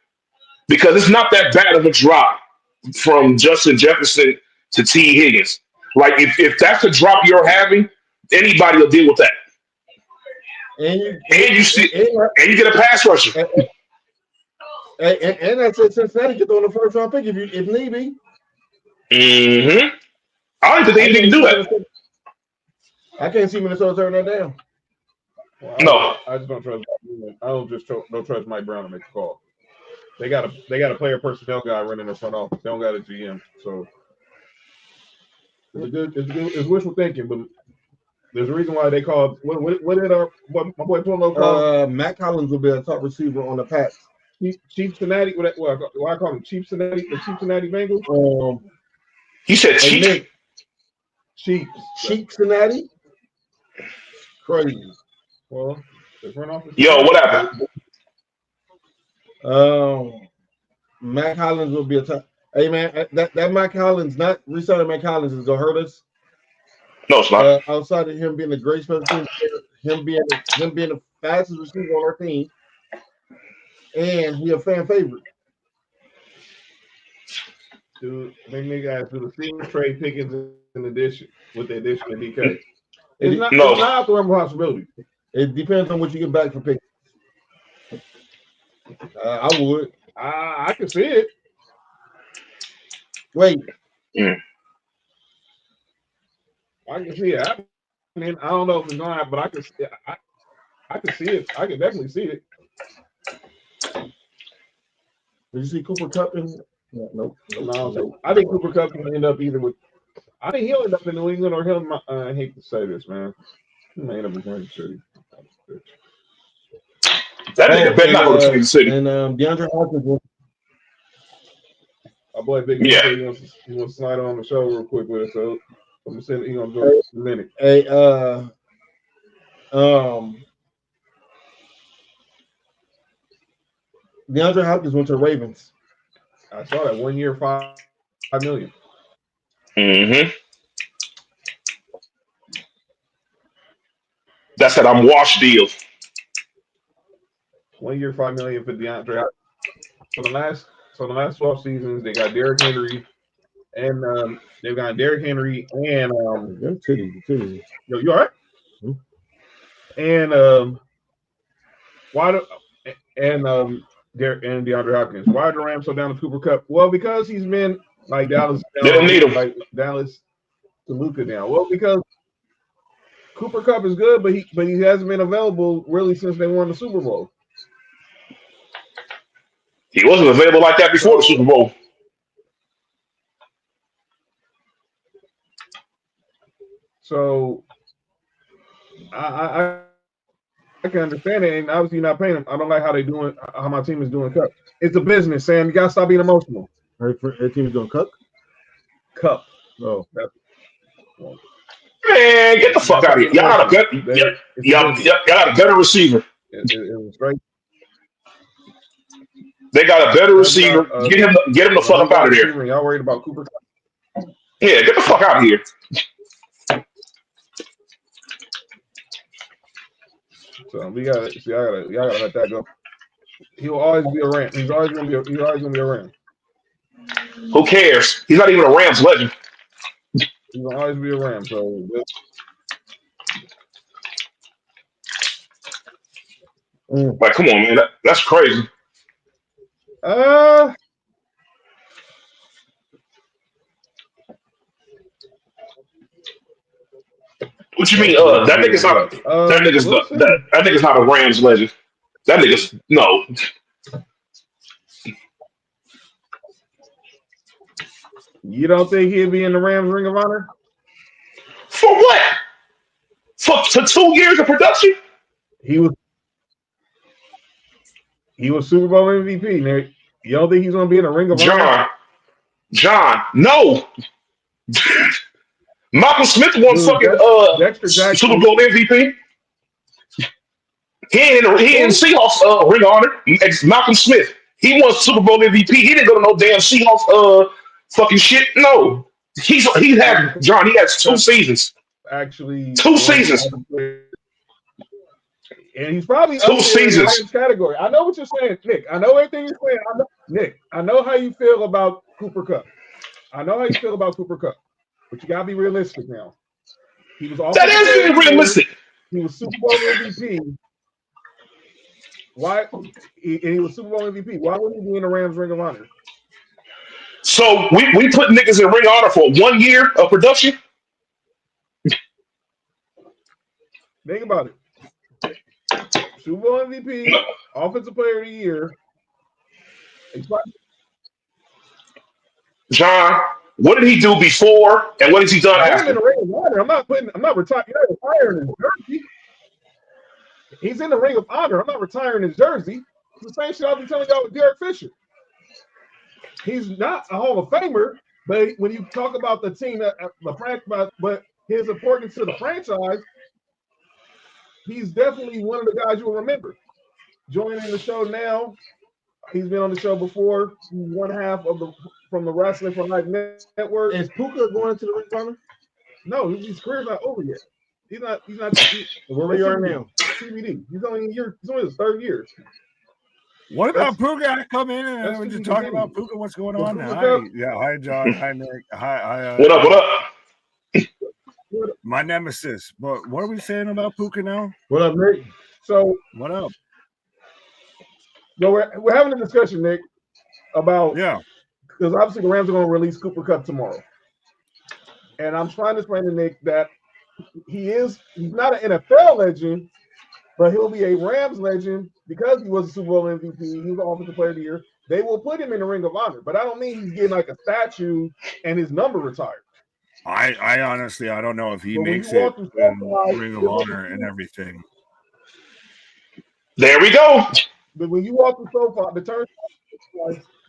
because it's not that bad of a drop from Justin Jefferson to T. Higgins. Like if that's the drop you're having, anybody will deal with that. And you get a pass rusher. And I said Cincinnati get on the first round pick if need be. Mm-hmm. I don't think they even do that. I can't see Minnesota turn that down. Well, No. I just don't trust. I don't trust Mike Brown to make the call. They got a player personnel guy running the front office. They don't got a GM, so it's wishful thinking. But there's a reason why they called. What did my boy Polo call? Matt Collins will be a top receiver on the Pats. Chief Cincinnati. Why I call him Chief Cincinnati? The Chief Cincinnati Bengals. He said Chief. Chief Cincinnati. Crazy. Well, the front office. Yo, what happened? Matt Collins will be a top. Hey man, that Matt Collins, not resigning Matt Collins is gonna hurt us. No, it's not. Outside of him being a great special team player, him being the fastest receiver on our team, and he a fan favorite. Dude, make me guys do the same trade Pickens in addition with the addition of DK. It's not out the realm of possibility. It depends on what you get back for Pickens. I would. I can see it. Wait. Mm. I can see it. I mean, I don't know if it's going to happen, but I can see it. I can see it. I can definitely see it. Did you see Cooper Kupp in? Nope. No. I think Cooper Kupp can end up either with. I think he'll end up in New England or he'll. I hate to say this, man. He may end up in Kansas City. That nigga better not go to Kansas City. And DeAndre Hopkins. Our boy Big he wants to slide on the show real quick with us, so I'm gonna send join in a minute. Hey, DeAndre Hopkins went to the Ravens. I saw that 1 year, $5 million. Mm-hmm. That's that I'm washed deal. 1 year, $5 million for DeAndre Hopkins. So the last 12 seasons, they got Derrick Henry, and they've got Derrick Henry and titties. you all right? Hmm. And why do Derrick and DeAndre Hopkins? Why are the Rams so down to Cooper Kupp? Well, because he's been like Dallas They don't need him. like Dallas to Luka down. Well, because Cooper Kupp is good, but he hasn't been available really since they won the Super Bowl. He wasn't available like that before the Super Bowl. So I can understand it, and obviously you're not paying him. I don't like how my team is doing Cup. It's a business, Sam. You gotta stop being emotional. Her team is doing Cup. Oh, man, get the fuck out of here. Y'all got a better receiver. It was great. They got a better receiver. Get him the fuck up out of there. Y'all worried about Cooper Kupp? Yeah, get the fuck out of here. So y'all gotta let that go. He'll always be a Ram. He's always gonna be a Ram. Who cares? He's not even a Rams legend. He's gonna always be a Ram. So like, come on, man. That's crazy. What you mean? That nigga's not a Rams legend. That nigga's no. You don't think he'd be in the Rams Ring of Honor? For what? For 2 years of production? He was Super Bowl MVP, Nick. You don't think he's gonna be in the Ring of Honor? John, no. Malcolm Smith won fucking Super Bowl MVP. He in Seahawks Ring of Honor. Malcolm Smith. He won Super Bowl MVP. He didn't go to no damn Seahawks fucking shit. No. He has 2 seasons. Actually, 2 seasons. And he's probably 2 seasons in the category. I know what you're saying, Nick. I know everything you're saying. Nick, I know how you feel about Cooper Kupp. But you gotta be realistic now. He was also being realistic. He was Super Bowl MVP. He was Super Bowl MVP. Why would he be in the Rams Ring of Honor? So we put niggas in Ring of Honor for 1 year of production? Think about it. Super Bowl MVP, Offensive Player of the Year. John, what did he do before, and what has he done after? In the Ring of Honor. I'm not retiring his jersey. He's in the Ring of Honor. I'm not retiring his jersey. It's the same shit I've been telling y'all with Derek Fisher. He's not a Hall of Famer, but when you talk about the team, but his importance to the franchise, he's definitely one of the guys you'll remember. Joining the show now, he's been on the show before. He's one half from the Wrestling for Life Network. Is Puka going to the Ring of Honor? No, his career's not over yet. He's not. Where we are now? CBD. He's only his 3rd year. What about Puka? Come in and we're just talking about Puka. What's going on now? Hi, John. Hi, Nick. Hi. What up? My nemesis. But what are we saying about Puka now? What up, Nick? So what up? No, we're having a discussion, Nick, about because obviously the Rams are going to release Cooper Kupp tomorrow, and I'm trying to explain to Nick that he's not an NFL legend, but he'll be a Rams legend because he was a Super Bowl MVP. He was the Offensive Player of the Year. They will put him in the Ring of Honor, but I don't mean he's getting like a statue and his number retired. I honestly, I don't know if he makes it in Ring of Honor and everything. There we go. But when you walk the sofa, the turn,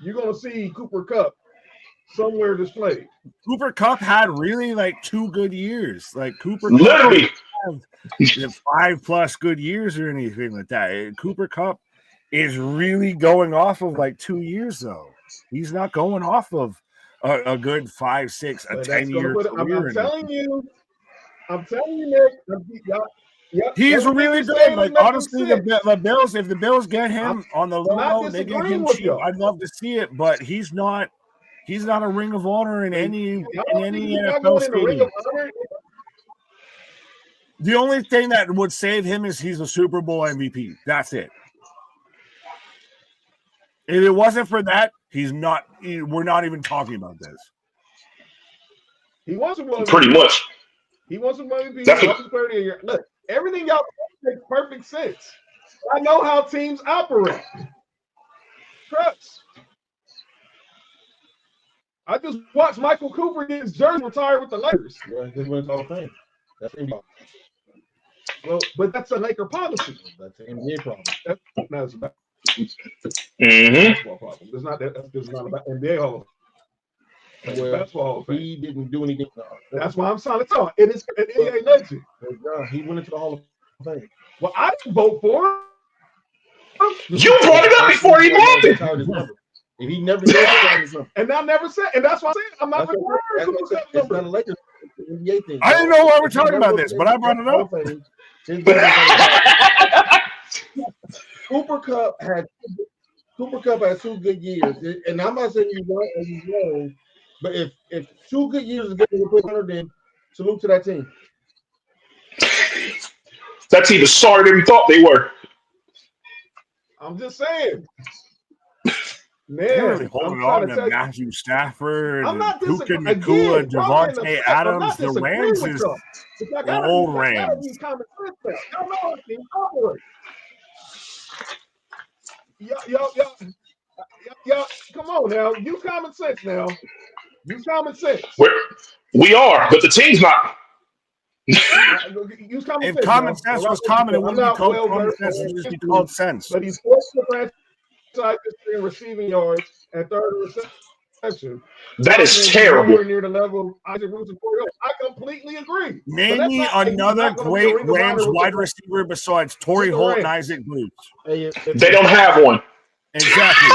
you're going to see Cooper Kupp somewhere displayed. Cooper Kupp had really like 2 good years. Like Cooper literally Kupp 5+ good years or anything like that. Cooper Kupp is really going off of like 2 years though. He's not going off of a good 5, 6, a 10-year career. I'm telling you, Nick. He's really good. Like honestly, the Bills, if the Bills get him on the low, they get him cheap. I'd love to see it, but he's not He's not a Ring of Honor in any not NFL going in the Ring stadium. of Honor. The only thing that would save him is he's a Super Bowl MVP. That's it. If it wasn't for that, he's not. We're not even talking about this. He wants to win. Pretty much. He wants to win MVP. That's He wants to play the year. Look, everything y'all makes perfect sense. I know how teams operate. Trust. I just watched Michael Cooper get his jersey retired with the Lakers. Yeah, he went to Hall of Fame. That's NBA. Well, but that's a Laker policy. That's an NBA problem. That's a Mm-hmm. basketball problem. It's not that. It's not about NBA Hall of Fame. Well, Basketball Hall of Fame. he didn't do anything. That's why I'm trying to talk. It is an NBA legend. He went into the Hall of Fame. Well, I didn't vote for him. You brought it up before he happened. If he never did, and I never said, and that's why I said I'm not that's going not a Lakers NBA thing. I didn't know why we're talking about this, but I brought it up. Cooper Cup had 2 good years, and I'm not saying he's right or he's wrong, but if 2 good years is good to put 100, then salute to that team. That team is sorry than we thought they were. I'm just saying. They're really Man, holding I'm on trying to to tell you. Matthew Stafford, I'm not Puka disagreeing. Nacua, Again, y'all in Devontae the Adams. I'm The not Rams disagreeing is with y'all. But y'all the gotta old y'all gotta Rams. use common sense now. Y'all know how things operate. Y'all, come on now. Use common sense now. Use common sense. We are, but the team's not. Use common If sense. common now. sense was common, it I'm wouldn't be not called well common versed sense. It in would just be history, called sense. but he's fourth in the franchise history in receiving yards and third in reception. That is He's terrible. nowhere near the level of Isaac Bruce and Corey Hill. I completely agree. But Name that's me not like he's another not gonna be a great Ring of Rams Honor with wide the- receiver besides Torrey with the Holt and Rams. Isaac Bruce. Hey, They don't have one. Exactly.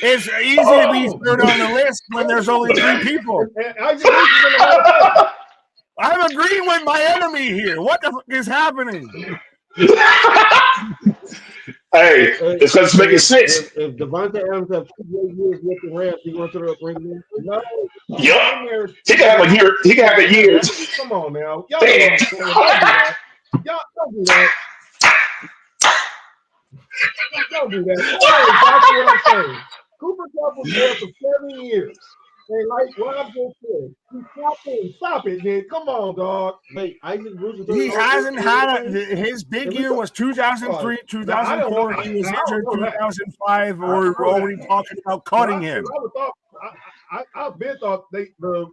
It's easy to be third on the list when there's only 3 people. And Isaac Bruce is in the Hall of Fame. I'm agreeing with my enemy here. What the fuck is happening? Hey, it's because it's making sense. If Devontae Adams have 2 great years with the Rams, he going to the ring. No. Yep. He can have a year. He can have a year. Come on now. Y'all Damn. don't do that. Y'all don't do that. Don't do that. That's exactly what I'm saying. Cooper Cup was there for 7 years. And like Rob just said, stop it, Nick. Come on, dog. Wait, Isaac Bruce. He hasn't had his big year was 2003, 2004. He was injured 2005. We're already talking about cutting him. I've been thought the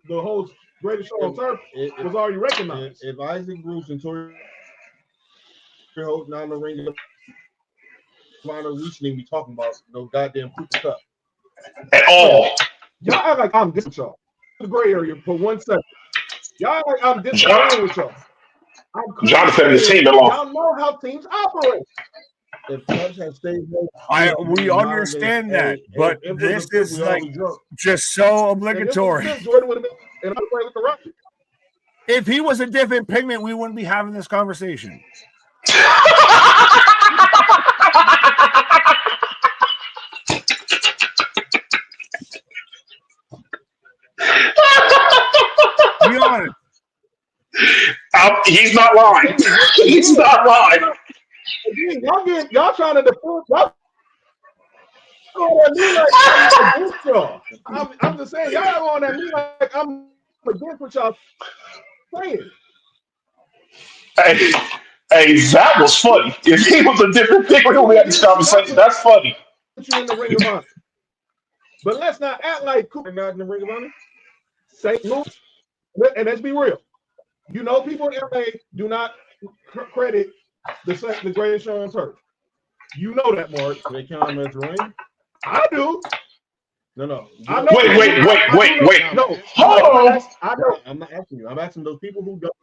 whole greatest show on turf was already recognized. If Isaac Bruce and Torrey Holt not in the ring of honor, we shouldn't even be talking about no goddamn Cooper Cup At all. Y'all act like I'm disagreeing with y'all. The gray area for 1 second. Y'all act like I'm disagreeing with y'all. John defended the team along. Y'all know how teams operate. If Cubs had stayed we understand that, but this is like just so obligatory. Jordan would have been and I would play with the Rockets. If he was a different pigment, we wouldn't be having this conversation. Be honest. He's not lying. He's not lying. Y'all trying to defend y'all. I'm just saying, y'all on that me like I'm against what y'all saying. Hey, that was funny. If he was a different thing, we only had this conversation. That's funny. You in the Ring of Honor. But let's not act like Cooper not in the Ring of Honor. St. Louis, and let's be real. You know, people in LA do not credit the greatest show on turf. You know that, Mark. They count him as a ring? I do. No. I know. Wait. No. Hold on. I know. I'm not asking you. I'm asking those people who don't.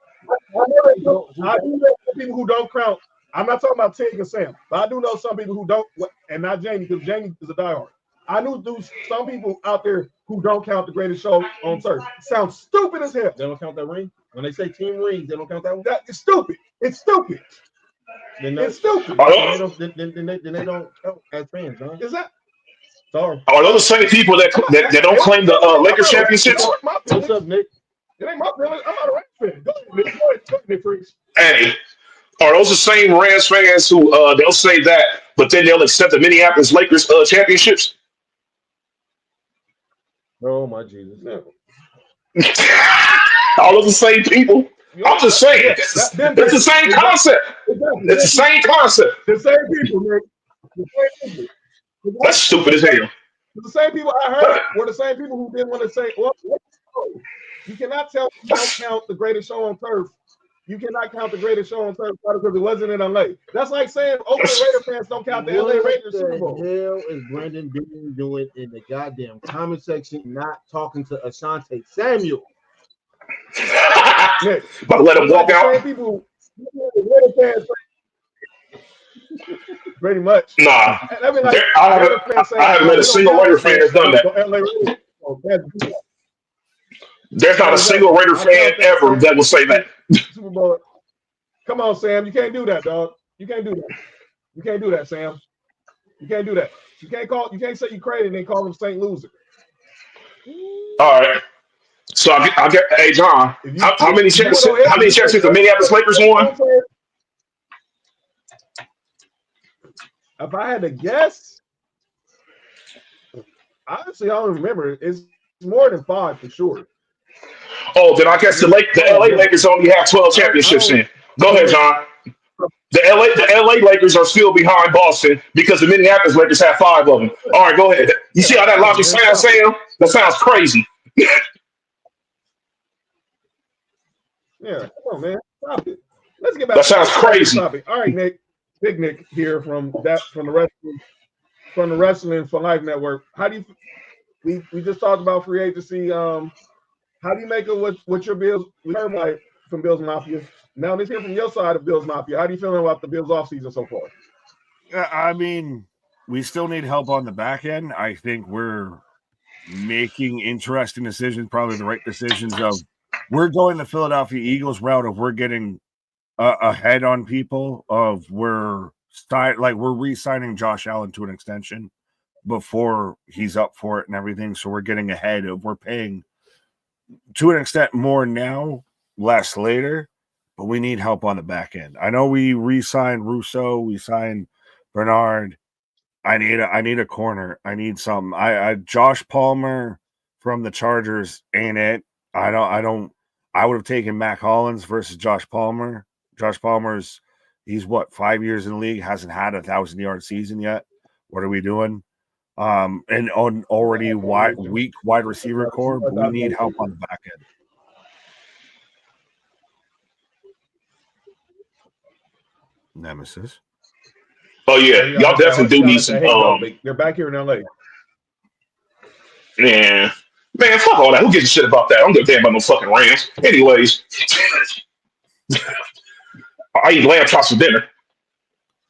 I do know some people who don't count. I'm not talking about Tig and Sam, but I do know some people who don't, and not Jamie, because Jamie is a diehard. I knew some people out there who don't count the greatest show on turf. Sounds stupid as hell. They don't count that ring? When they say team rings, they don't count that one? It's stupid. It's stupid. Then it's stupid. Then they don't count as fans, huh? Is that? Sorry. Are those the same people that don't claim the Lakers championships? What's up, Nick? It ain't my feelings. I'm not a Rams fan. Go ahead, Nick. Go ahead, Nick Freaks. Hey, are those the same Rams fans who they'll say that, but then they'll accept the Minneapolis Lakers championships? Oh my Jesus! All of the same people. I'm just saying, it's the same concept. It's the same concept. The same people, Nick. The same people. That's stupid as hell. The same people I heard were the same people who didn't want to say, well, you cannot count the greatest show on turf. You cannot count the greatest show on turf because it wasn't in LA. That's like saying Oakland Raider fans don't count the LA Raiders Super Bowl. What the hell is Brandon Bean doing in the goddamn comment section, not talking to Asante Samuel? But let him walk out. People, Raider fans, pretty much. Nah, I mean, like, I haven't met a single Raider fan that's done that. There's not a single Raider fan ever that will say that. Super Bowl. Come on, Sam. You can't do that, dog. You can't do that. You can't do that, Sam. You can't do that. You can't say you crazy and then call them St. Loser. All right. So I get. Hey, John. How many championships the Minneapolis Lakers won? If I had to guess, honestly, I don't remember. It's more than 5 for sure. Oh, then I guess the LA Lakers only have 12 championships in. Go ahead, John. The LA Lakers are still behind Boston because the Minneapolis Lakers have 5 of them. All right, go ahead. You see how that logic sounds, Sam? That sounds crazy. Yeah, come on, man. Stop it. Let's get back. That sounds crazy. All right, Nick. Big Nick here from the Wrestling for Life Network. How do you? We just talked about free agency. How do you make it with your Bills? We heard about from Bills Mafia. Now let's hear from your side of Bills Mafia. How do you feeling about the Bills offseason so far? I mean, we still need help on the back end. I think we're making interesting decisions, probably the right decisions. We're going the Philadelphia Eagles route of we're getting ahead on people of we're re-signing Josh Allen to an extension before he's up for it and everything. So we're getting ahead of we're paying to an extent more now, less later, but we need help on the back end. I know we re-signed Russo, we signed Bernard. I need a corner. I need something. I Josh Palmer from the Chargers ain't it. I would have taken Mac Hollins versus Josh Palmer. Josh Palmer's he's 5 years in the league, hasn't had a 1,000-yard season yet. What are we doing? And on already weak wide receiver core, but we need help on the back end. Nemesis. Oh yeah, y'all definitely do need some. They're back here in LA. Man, fuck all that. Who gives a shit about that? I don't give a damn about no fucking Rams. Anyways, I eat lamb chops for dinner.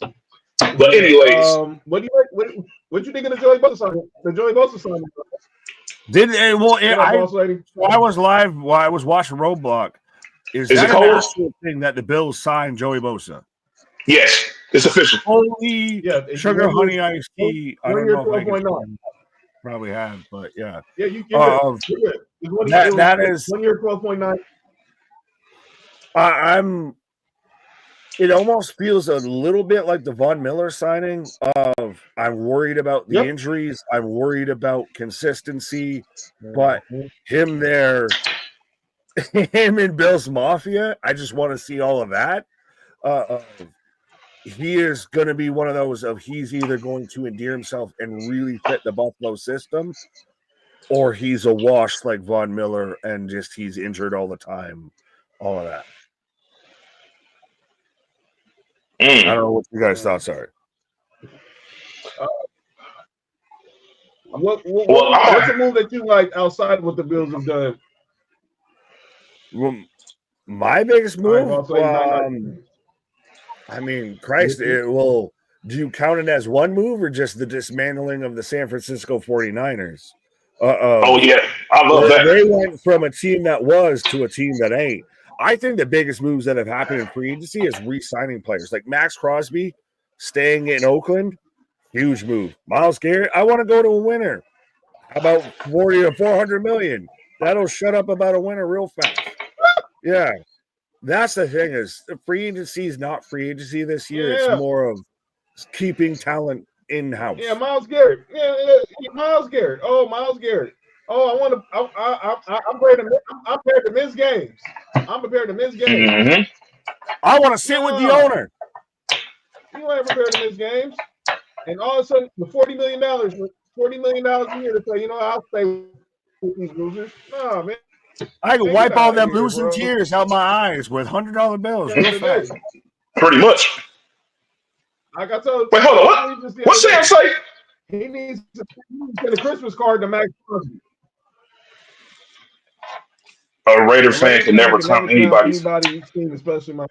But anyways, what do you like? What you think of the Joey Bosa? The Joey Bosa signing? I was live while I was watching Roadblock. Is that an actual thing that the Bills signed Joey Bosa? Yes, it's official. Holy sugar honey iced tea. I don't know if I can probably have, but yeah. Yeah, you can. That is 1 year, 12.9. It almost feels a little bit like the Von Miller signing of I'm worried about the injuries. I'm worried about consistency, but him in Bills Mafia, I just want to see all of that. He is going to be one of those of he's either going to endear himself and really fit the Buffalo system, or he's a wash like Von Miller and just he's injured all the time, all of that. I don't know what you guys' thoughts are. What's a move that you like outside of what the Bills have done? Well, my biggest move, I mean, Christ, do you count it as one move or just the dismantling of the San Francisco 49ers? Oh, yeah. I love that. They went from a team that was to a team that ain't. I think the biggest moves that have happened in free agency is re-signing players. Like Max Crosby staying in Oakland, Huge move. Myles Garrett, I want to go to a winner. How about 40 or 400 million? That'll shut up about a winner real fast. Yeah. That's the thing is the free agency is not free agency this year. Yeah. It's more of keeping talent in-house. Yeah, Myles Garrett. Yeah, Myles Garrett. Oh, Myles Garrett. Oh, I want to. I'm prepared to miss games. I'm prepared to miss games. Mm-hmm. I want to sit with the owner. You ain't prepared to miss games. And all of a sudden, the $40 million a year to say, you know, I'll stay with these losers. No, man. I can wipe all them losing tears out my eyes with $100 bills real fast. Pretty much. Like I told. Wait, hold on. What's Sam say? He needs to send a Christmas card to Max Crosby. A Raiders fan can never count anybody's team, especially my.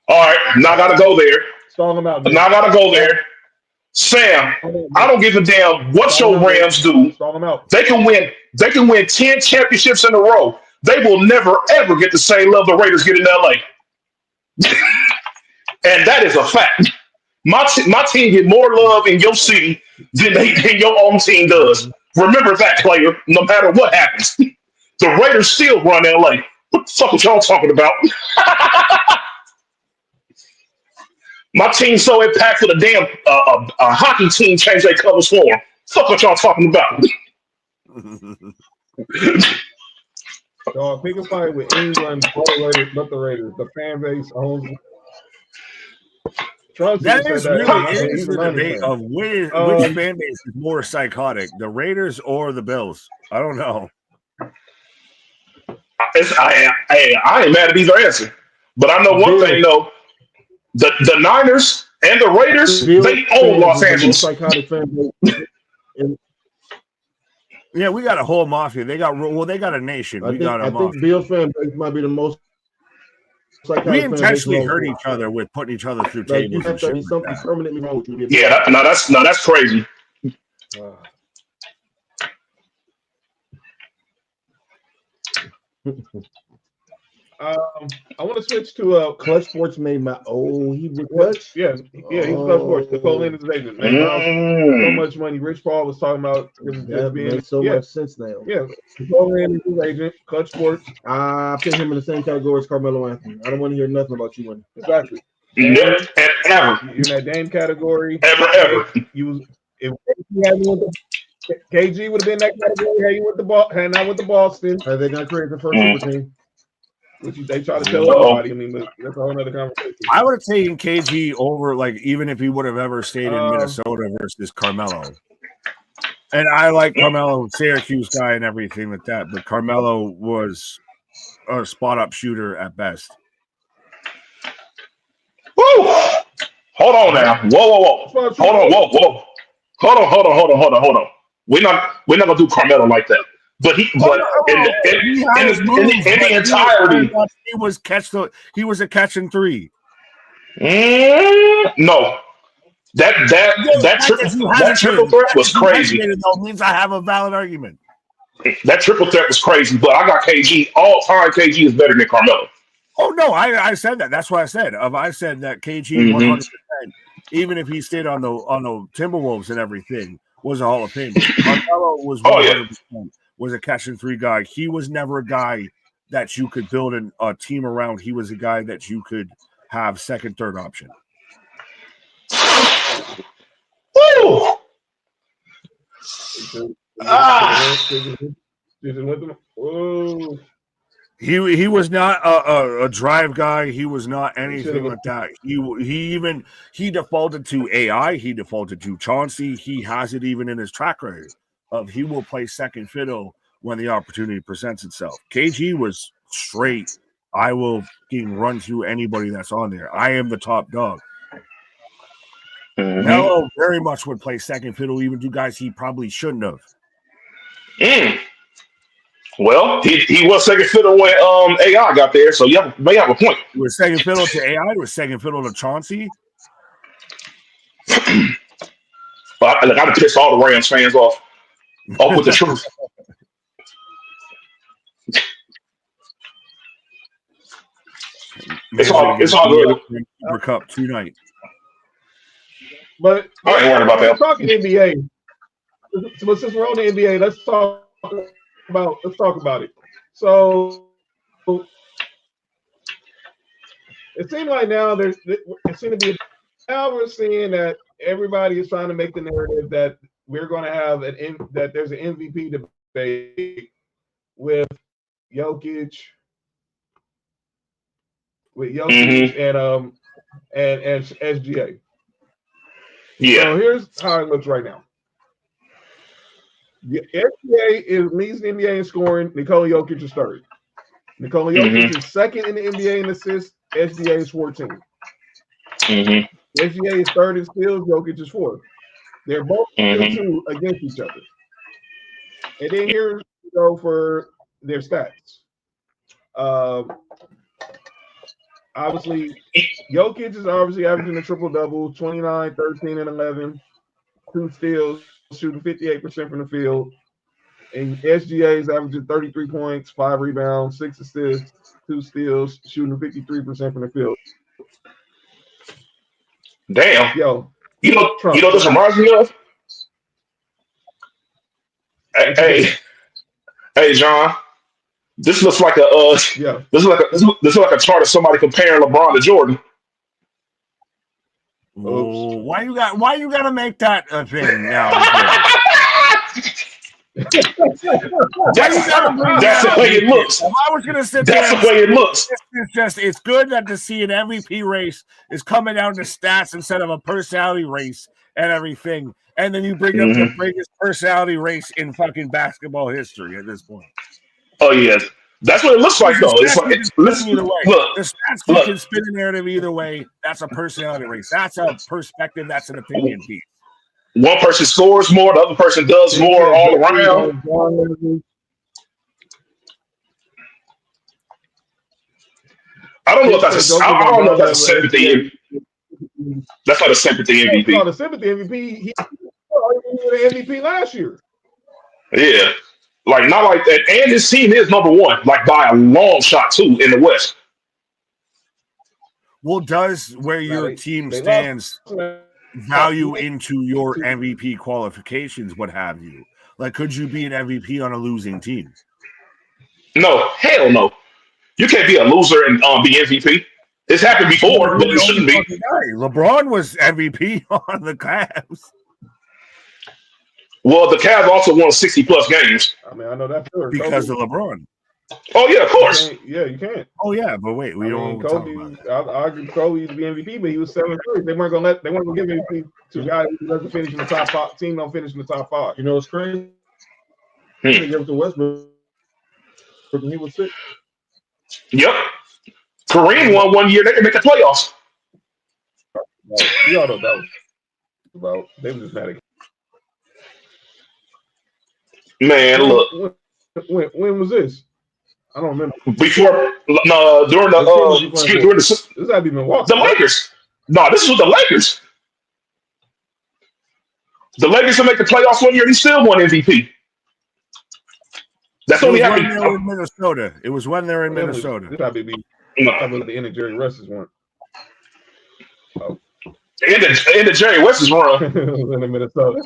All right, now I gotta go there. Stall them out. Now I gotta go there. Sam, I don't give a damn what your Rams do. Stall them out. They can win 10 championships in a row. They will never ever get the same love the Raiders get in LA. And that is a fact. My team get more love in your city than your own team does. Remember that, player, no matter what happens. The Raiders still run LA. What the fuck are y'all talking about? My team's so impactful, the damn a hockey team changed their colors for them. Fuck what y'all talking about. Dog, pick a fight with anyone but the Raiders. The fan base owns. That is really the debate of which fan base is more psychotic, the Raiders or the Bills. I don't know. I ain't mad at either answer, but I know one thing though: the Niners and the Raiders, they own Los Angeles. Psychotic fan base. Yeah, we got a whole mafia. They got a nation. We got a mafia. I think Bills fan base might be the most. We intentionally hurt each other with putting each other through tables. You have to be something permanently wrong with you. Yeah, that's crazy. I want to switch to Clutch Sports made my he was Clutch. Yeah, he was Clutch Sports. The Cole Linden's agent. So much money. Rich Paul was talking about that makes so much sense now. Yeah, Cole Linden's agent. Clutch Sports. I put him in the same category as Carmelo Anthony. I don't want to hear nothing about you winning. Exactly. Never, ever. You're in that Dame category. Ever. If KG would have been that category, had you with the ball, had not with the Boston. Are they gonna create the first super team? Which they try to tell everybody. I mean, but that's a whole other conversation. I would have taken KG over, like, even if he would have ever stayed in Minnesota versus Carmelo. And I like Carmelo, Syracuse guy, and everything like that. But Carmelo was a spot-up shooter at best. Woo! Hold on now. Whoa. Hold on. Hold on. We're not gonna do Carmelo like that. But in the entirety, he was a catch and three. No, that triple threat was crazy. Means I have a valid argument. That triple threat was crazy, but I got KG all time. KG is better than Carmelo. Oh no, I said that. That's what I said. I said that KG 100%, even if he stayed on the Timberwolves and everything, was a Hall of Fame. Carmelo was 100%. Was a catch and three guy. He was never a guy that you could build a team around. He was a guy that you could have second, third option. Woo! He was not a drive guy. He was not anything like that. He defaulted to AI. He defaulted to Chauncey. He has it even in his track record of he will play second fiddle when the opportunity presents itself. KG was straight. I will run through anybody that's on there. I am the top dog. Melo very much would play second fiddle, even to guys he probably shouldn't have. Well, he was second fiddle when AI got there, so you may have a point. He was second fiddle to AI. He was second fiddle to Chauncey. But I'd piss all the Rams fans off with the truth. It's all good. Cup tonight. But I ain't worried about we're that. talking NBA. But since we're on the NBA, let's talk about it. So it seems like now it seems to be now we're seeing that everybody is trying to make the narrative that we're going to have that there's an MVP debate with Jokic, and SGA. Yeah. So here's how it looks right now. The SGA leads the NBA in scoring. Nikola Jokic is third. Nikola Jokic is second in the NBA in assists. SGA is 14. SGA is third in steals. Jokic is fourth. They're both 2 against each other. And then here we go for their stats. Obviously, Jokic is obviously averaging a triple-double, 29, 13, and 11. 2 steals, shooting 58% from the field. And SGA is averaging 33 points, 5 rebounds, 6 assists, 2 steals, shooting 53% from the field. Damn. Yo, You know this reminds me of? Hey, John. This looks like this is like a chart of somebody comparing LeBron to Jordan. Oh, why you gotta make that a thing now? That's the way it looks. If I was gonna sit That's there the way it looks. It's good that to see an MVP race is coming down to stats instead of a personality race and everything. And then you bring up the biggest personality race in fucking basketball history at this point. Oh yes. That's what it looks like, though. It's like either way. Look, the stats can spin a narrative either way. That's a personality race. That's a perspective. That's an opinion piece. One person scores more, the other person does more all around. I don't know if that's a sympathy. That's not a sympathy MVP. It's not a sympathy MVP. He was the MVP last year. Yeah. Like, not like that. And his team is number 1, like by a long shot, too, in the West. Well, does where your team stands value into your MVP qualifications, what have you? Like, could you be an MVP on a losing team? No, hell no. You can't be a loser and be MVP. It's happened before, but it shouldn't be. LeBron was MVP on the Cavs. Well, the Cavs also won 60-plus games. I mean, I know that because of LeBron. Oh yeah, of course. You can't. Oh yeah, but wait, we don't. Kobe. I argue Kobe used to be MVP, but he was 7-3. They weren't gonna give MVP to a guy who doesn't finish in the top 5. Team don't finish in the top 5. You know it's crazy. They gave it to Westbrook when he was 6. Yep. Kareem won 1 year. They can make the playoffs. You all know that was about. They were just mad at. Man, look. When was this? I don't remember. During the this had to be Milwaukee. The Lakers. No, this is with the Lakers. The Lakers will make the playoffs 1 year. He still won MVP. That's only happened in Minnesota. It was when they're in Minnesota. This probably be the end of Jerry West's run. Oh. The end of Jerry West's run. In Minnesota.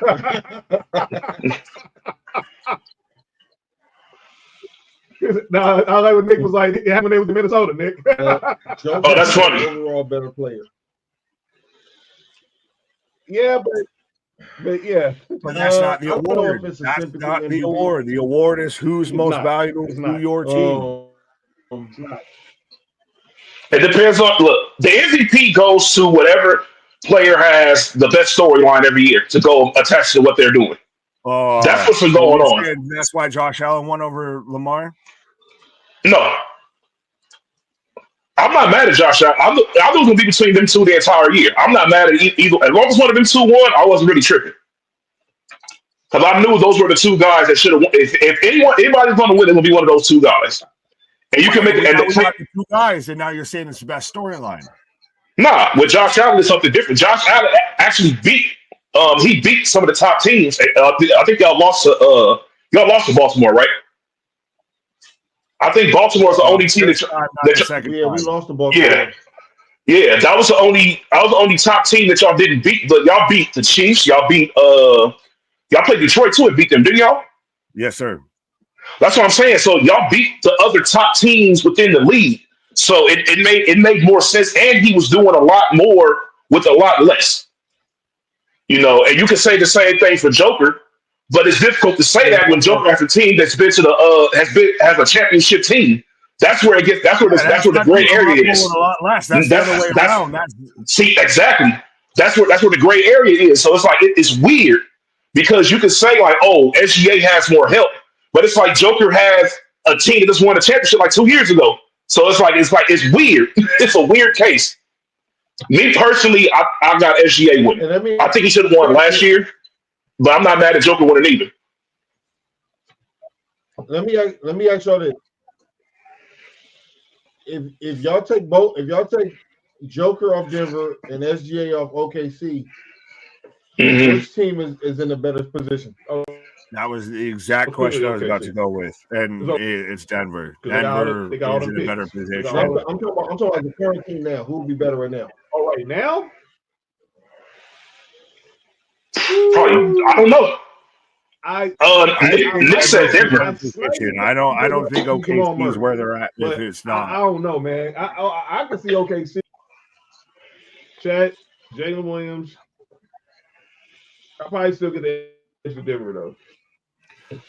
Now, I like what Nick was like. It happened with Minnesota, Nick. Oh, that's funny. Overall better player. Yeah, but yeah. But that's not the award. That's not the award. The award is who's most valuable to your team. It depends on the MVP goes to whatever player has the best storyline every year to go attached to what they're doing. That's what's been going on. That's why Josh Allen won over Lamar? No. I'm not mad at Josh Allen. I knew it was going to be between them two the entire year. I'm not mad at either. As long as one of them two won, I wasn't really tripping. Because I knew those were the two guys that should have won. If anybody's going to win, it's going to be one of those two guys. And you can make it. And the two guys, and now you're saying it's the best storyline. Nah, with Josh Allen is something different. Josh Allen actually beat. He beat some of the top teams. I think y'all lost to Baltimore, right? I think Baltimore is the only team we lost to Baltimore. Yeah. Yeah, that was the only top team that y'all didn't beat. But y'all beat the Chiefs. Y'all beat y'all played Detroit too and beat them, didn't y'all? Yes, sir. That's what I'm saying. So y'all beat the other top teams within the league. So it made more sense, and he was doing a lot more with a lot less. And you can say the same thing for Joker, but it's difficult to say that when Joker has a team that's been to the has a championship team. That's where it gets. Yeah, That's that's where the not gray doing a lot area more with is. a lot less. That's the other way That's around. That's see exactly. That's where the gray area is. So it's like it's weird because you can say like, oh, SGA has more help, but it's like Joker has a team that just won a championship like 2 years ago. So it's weird. It's a weird case. Me personally, I got SGA winning. And let me I think he should have won last year, but I'm not mad at Joker winning either. let me ask y'all this: if y'all take Joker off Denver and SGA off OKC, Hmm. which team is in a better position? Oh, that was the exact Clearly, question I was about to OKC. go with, and So, it's Denver. 'cause Denver they got all is them in a better picks. They got no, all position. them. I'm talking about the current team now. Who would be better right now? All right now. Probably, I Woo, don't know. I I think Nick said Denver's in a Denver. better I slightly position. I don't think Jamal OKC is Murray, where they're at if but it's I not. don't know, man. I can see OKC, Chet, Jalen Williams. I probably still get the edge to Denver though.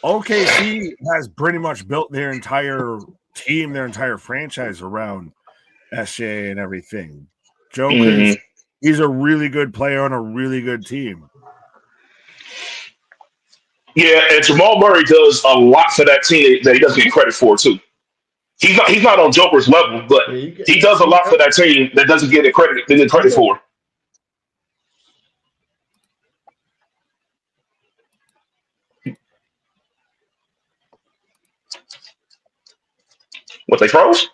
OKC has pretty much built their entire team, their entire franchise around SJ and everything. Hmm. Joker's he's a really good player on a really good team. Yeah, and Jamal Murray does a lot for that team that he doesn't get credit for too. He's not on Joker's level, but Yeah, he does a lot for that team that doesn't get credit yeah. for. What they froze?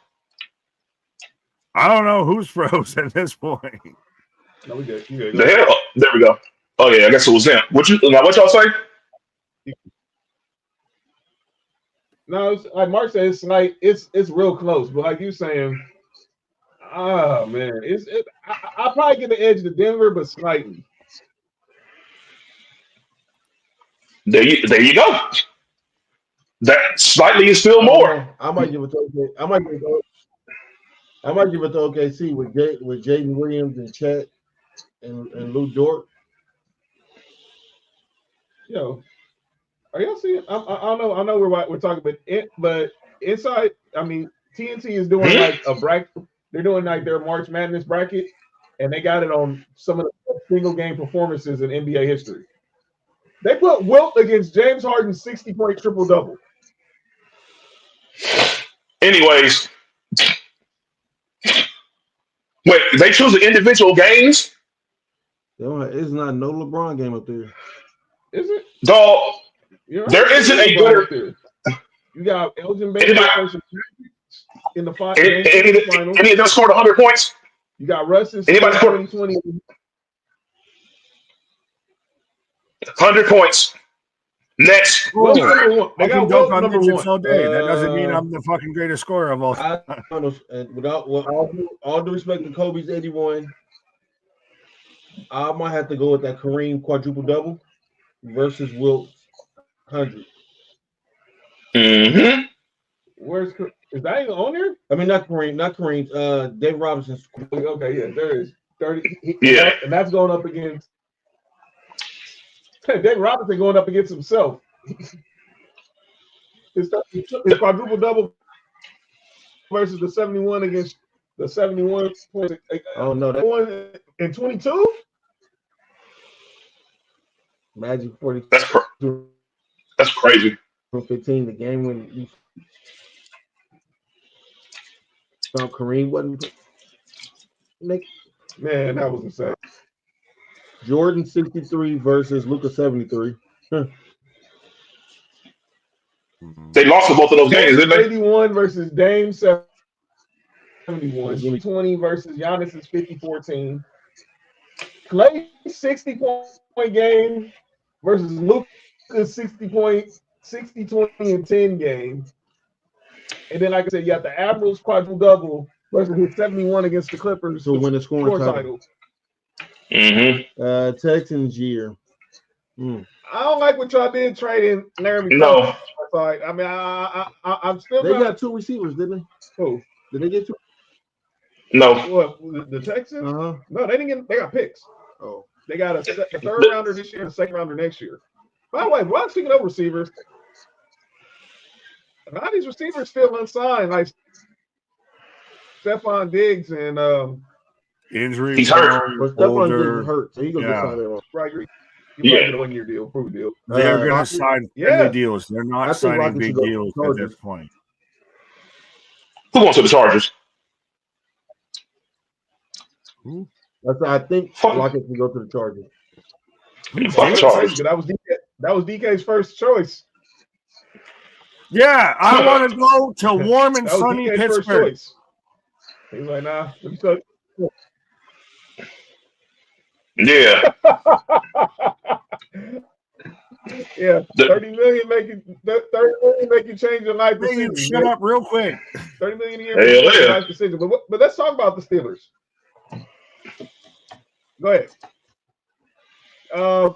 I don't know who's froze at this point. No, we good. You good? Go The ahead. hell? There we go. Oh yeah, I guess it was them. What y'all say? No, it's, like Mark said, it's real close. But like you saying, man, I probably get the edge to Denver, but slightly. There you go. That slightly is still I don't more. know. I might give it to OK. I might give it to OKC with Jaden Williams and Chet and Lou Dort. Yo, are y'all seeing? I don't know. I know we're talking, but inside, I mean, TNT is doing Hmm? like a bracket. They're doing like their March Madness bracket, and they got it on some of the single game performances in NBA history. They put Wilt against James Harden's 60-point triple double. Anyways, wait, they choose the individual games? It's not no LeBron game up there. Is it? Dog, You're right. there isn't a LeBron up better there. You got Elgin Baylor anybody versus in the game 2 of any, the finals. any of them scored 100 points? You got Russ and Anybody Steph scored 2020. 100 points? Next. Wilt Oh, number one. They I can got dunk Wilt on number Mitch and one. so day. That doesn't mean I'm the fucking greatest scorer of all time. I don't know, and with all due respect to Kobe's 81, I might have to go with that Kareem quadruple double versus Wilt's 100. Hmm. Is that even on there? I mean, not Kareem. David Robinson's. Okay, yeah, there is 30, Yeah. and that's going up against David Robinson going up against himself. His quadruple double versus the 71 against the 71 points. Oh no, that One in 22. Magic 42 That's crazy. from 15. The game when you found Kareem wasn't. Man, that was insane. Jordan 63 versus Luca 73. They lost for both of those games, Kobe didn't they? 81 versus Dame 71. Give me 20 versus Giannis's 50-14. Clay 60-point game versus Luka's 60-20 and 10 game. And then, like I said, you got the Admirals quadruple double Versus his 71 against the Clippers to win the scoring title. Texans year. I don't like what y'all did trading Laramie. No. I mean, I'm still. They got 2 receivers, didn't they? Who? Did they get 2? No. What, the Texans? Uh-huh. No, they didn't get. They got picks. Oh, they got a third rounder this year and a second rounder next year. By the way, while I'm speaking of receivers, a lot of these receivers still unsigned, like Stephon Diggs and injury. He's hurt. But Stephon Diggs hurt, so he gonna get signed there. Right, you probably get a 1-year deal, prove deal. They're going to sign friendly deals. They're not signing big deals at this point. Who wants the Chargers? I think Lockett can go to the Chargers. Chargers. That was DK's first choice. Yeah, I want to go to warm and sunny Pittsburgh. He's like, nah. Yeah. Yeah, 30 million make you change your life decision. Shut up real quick. 30 million a year life decision. But let's talk about the Steelers. Go ahead.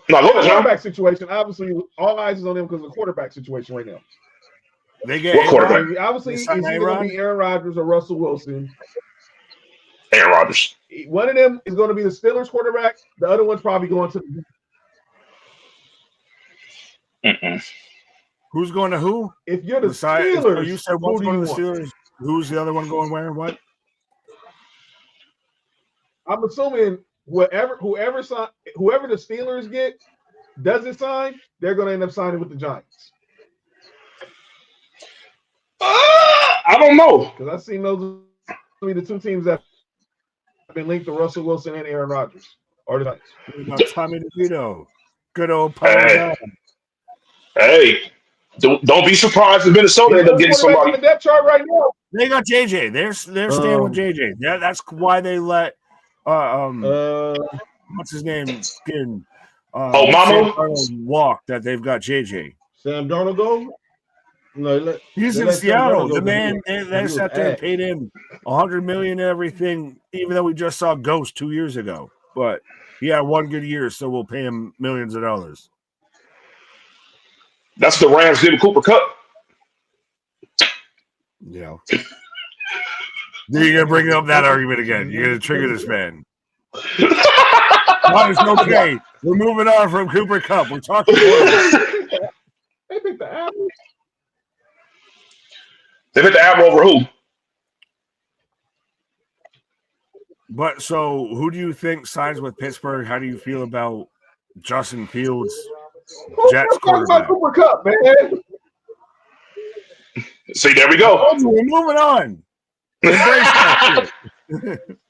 Quarterback situation. Obviously, all eyes is on them because of the quarterback situation right now. They get what quarterback? Obviously, it's either going to be Aaron Rodgers or Russell Wilson. Aaron Rodgers. One of them is going to be the Steelers quarterback. The other one's probably going to the Who's going to who? If you're the Steelers, you said one's going to the Steelers. Who's the other one going where and what? I'm assuming whoever the Steelers get doesn't sign, they're going to end up signing with the Giants. I don't know. Because I've seen those be the 2 teams that have been linked to Russell Wilson and Aaron Rodgers. Or the Giants. Tommy DeVito. Good old Paul. Hey, don't be surprised if Minnesota end up getting somebody. On the depth chart right now. They got JJ. They're staying with JJ. Yeah, that's why they let what's his name? Mamo walk. That they've got JJ. Sam Darnold go? No, he's in Seattle. The man they sat there and paid him $100 million and everything, even though we just saw Ghost 2 years ago. But he had 1 good year, so we'll pay him millions of dollars. That's the Rams did with Cooper Kupp. Yeah. You're gonna bring up that argument again. You're gonna trigger this man. It's okay. We're moving on from Cooper Kupp. We're talking about They picked the Apple. They picked the Apple over who? But so who do you think signs with Pittsburgh? How do you feel about Justin Fields? Jets quarterback. Cooper Kupp, man. See, there we go. We're moving on.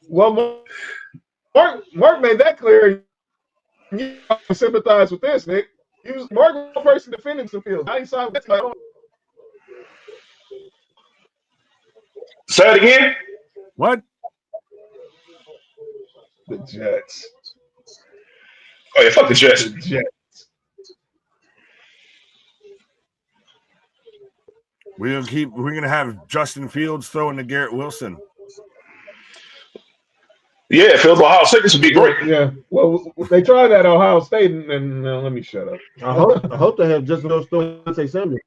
Well, Mark made that clear. You sympathize with this, Nick. He was Mark was the person defending some Fields. Now he signed with this. Say it again. What? The Jets. Oh yeah, fuck the Jets. The Jets. We're gonna have Justin Fields throwing to Garrett Wilson. Yeah, Fields Ohio State, this would be great. Yeah. Well, they tried that at Ohio State, and let me shut up. I hope they have Justin Fields throwing to Samuel.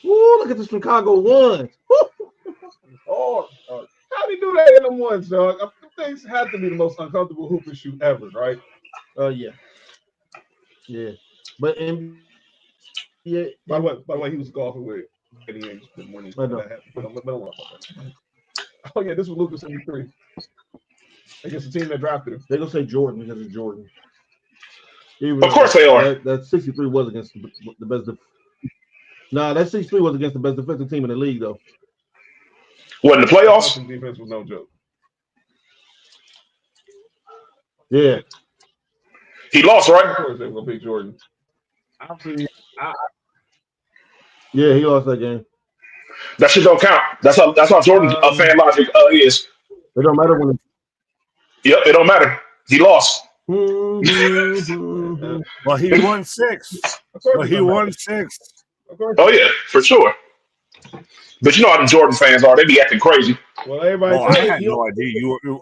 Ooh, look at the Chicago ones. Oh, how do you do that in the ones, dog? Things have to be the most uncomfortable hooping shoot ever, right? Yeah. But By the way, he was golfing with Eddie Yates good morning. Oh yeah, this was Lucas 73. I guess the team that drafted him. They're gonna say Jordan because it's Jordan. Of course they are. That 63 was against the best. That 63 was against the best defensive team in the league, though. What, in the playoffs? Defense was no joke. Yeah. He lost, right? Of course they were gonna pick Jordan. Yeah, he lost that game. That shit don't count. That's how Jordan fan logic is. It don't matter when. Yep, it don't matter. He lost. Well, he won 6. Oh yeah, for sure. But you know how the Jordan fans are; they be acting crazy. Well, everybody. I had no idea.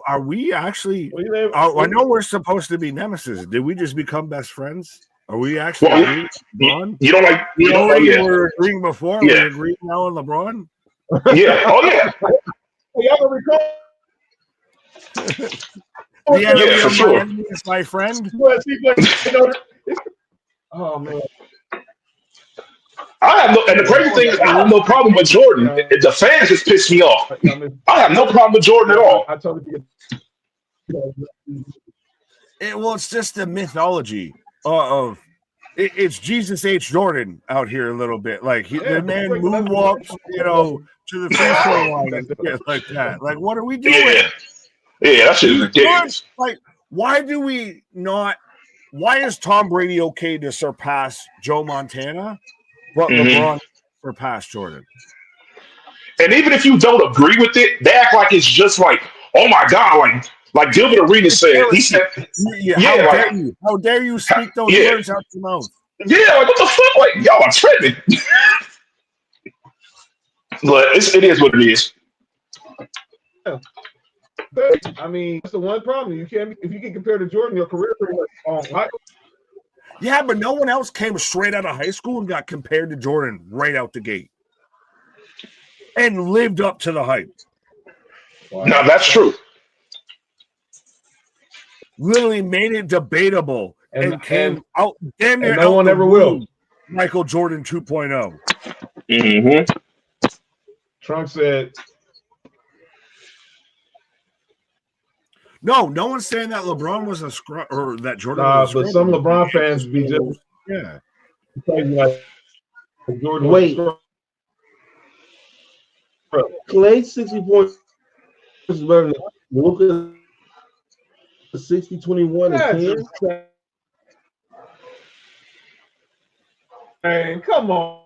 Are we actually? I know we're supposed to be nemesis. Did we just become best friends? Are we actually agreeing on LeBron? You don't like? We already were agreeing before. Yeah. We're agreeing now on LeBron. Yeah. Oh yeah. Y'all recall? The enemy Yeah, for of sure. my enemy is my friend. Oh man. And the crazy thing is, I have no problem with Jordan. The fans just piss me off. I have no problem with Jordan at all. I totally It's just the mythology of it's Jesus H. Jordan out here a little bit. Like the man moonwalks, to the free throw line and shit like that. Like, what are we doing? Yeah, that shit is ridiculous. Like, why do we not? Why is Tom Brady okay to surpass Joe Montana, but LeBron surpass Jordan? And even if you don't agree with it, they act like it's just like, oh my God, like Gilbert Arenas said. He said, how dare you speak those words out your mouth? Yeah, like what the fuck? Like y'all are tripping. But it is what it is. I mean, that's the one problem. You can't if you can compare to Jordan, your career pretty much on. Yeah, but no one else came straight out of high school and got compared to Jordan right out the gate and lived up to the hype. Wow. No, that's true. Literally made it debatable and came out. Damn near and no one ever will. Michael Jordan 2.0. Mm-hmm. Trump said. No one's saying that LeBron was a scrub or that Jordan was a scrub. But some LeBron fans be just like Jordan. Wait, Clay 60 points is better than Luka 60, 21, and 10. Man, come on.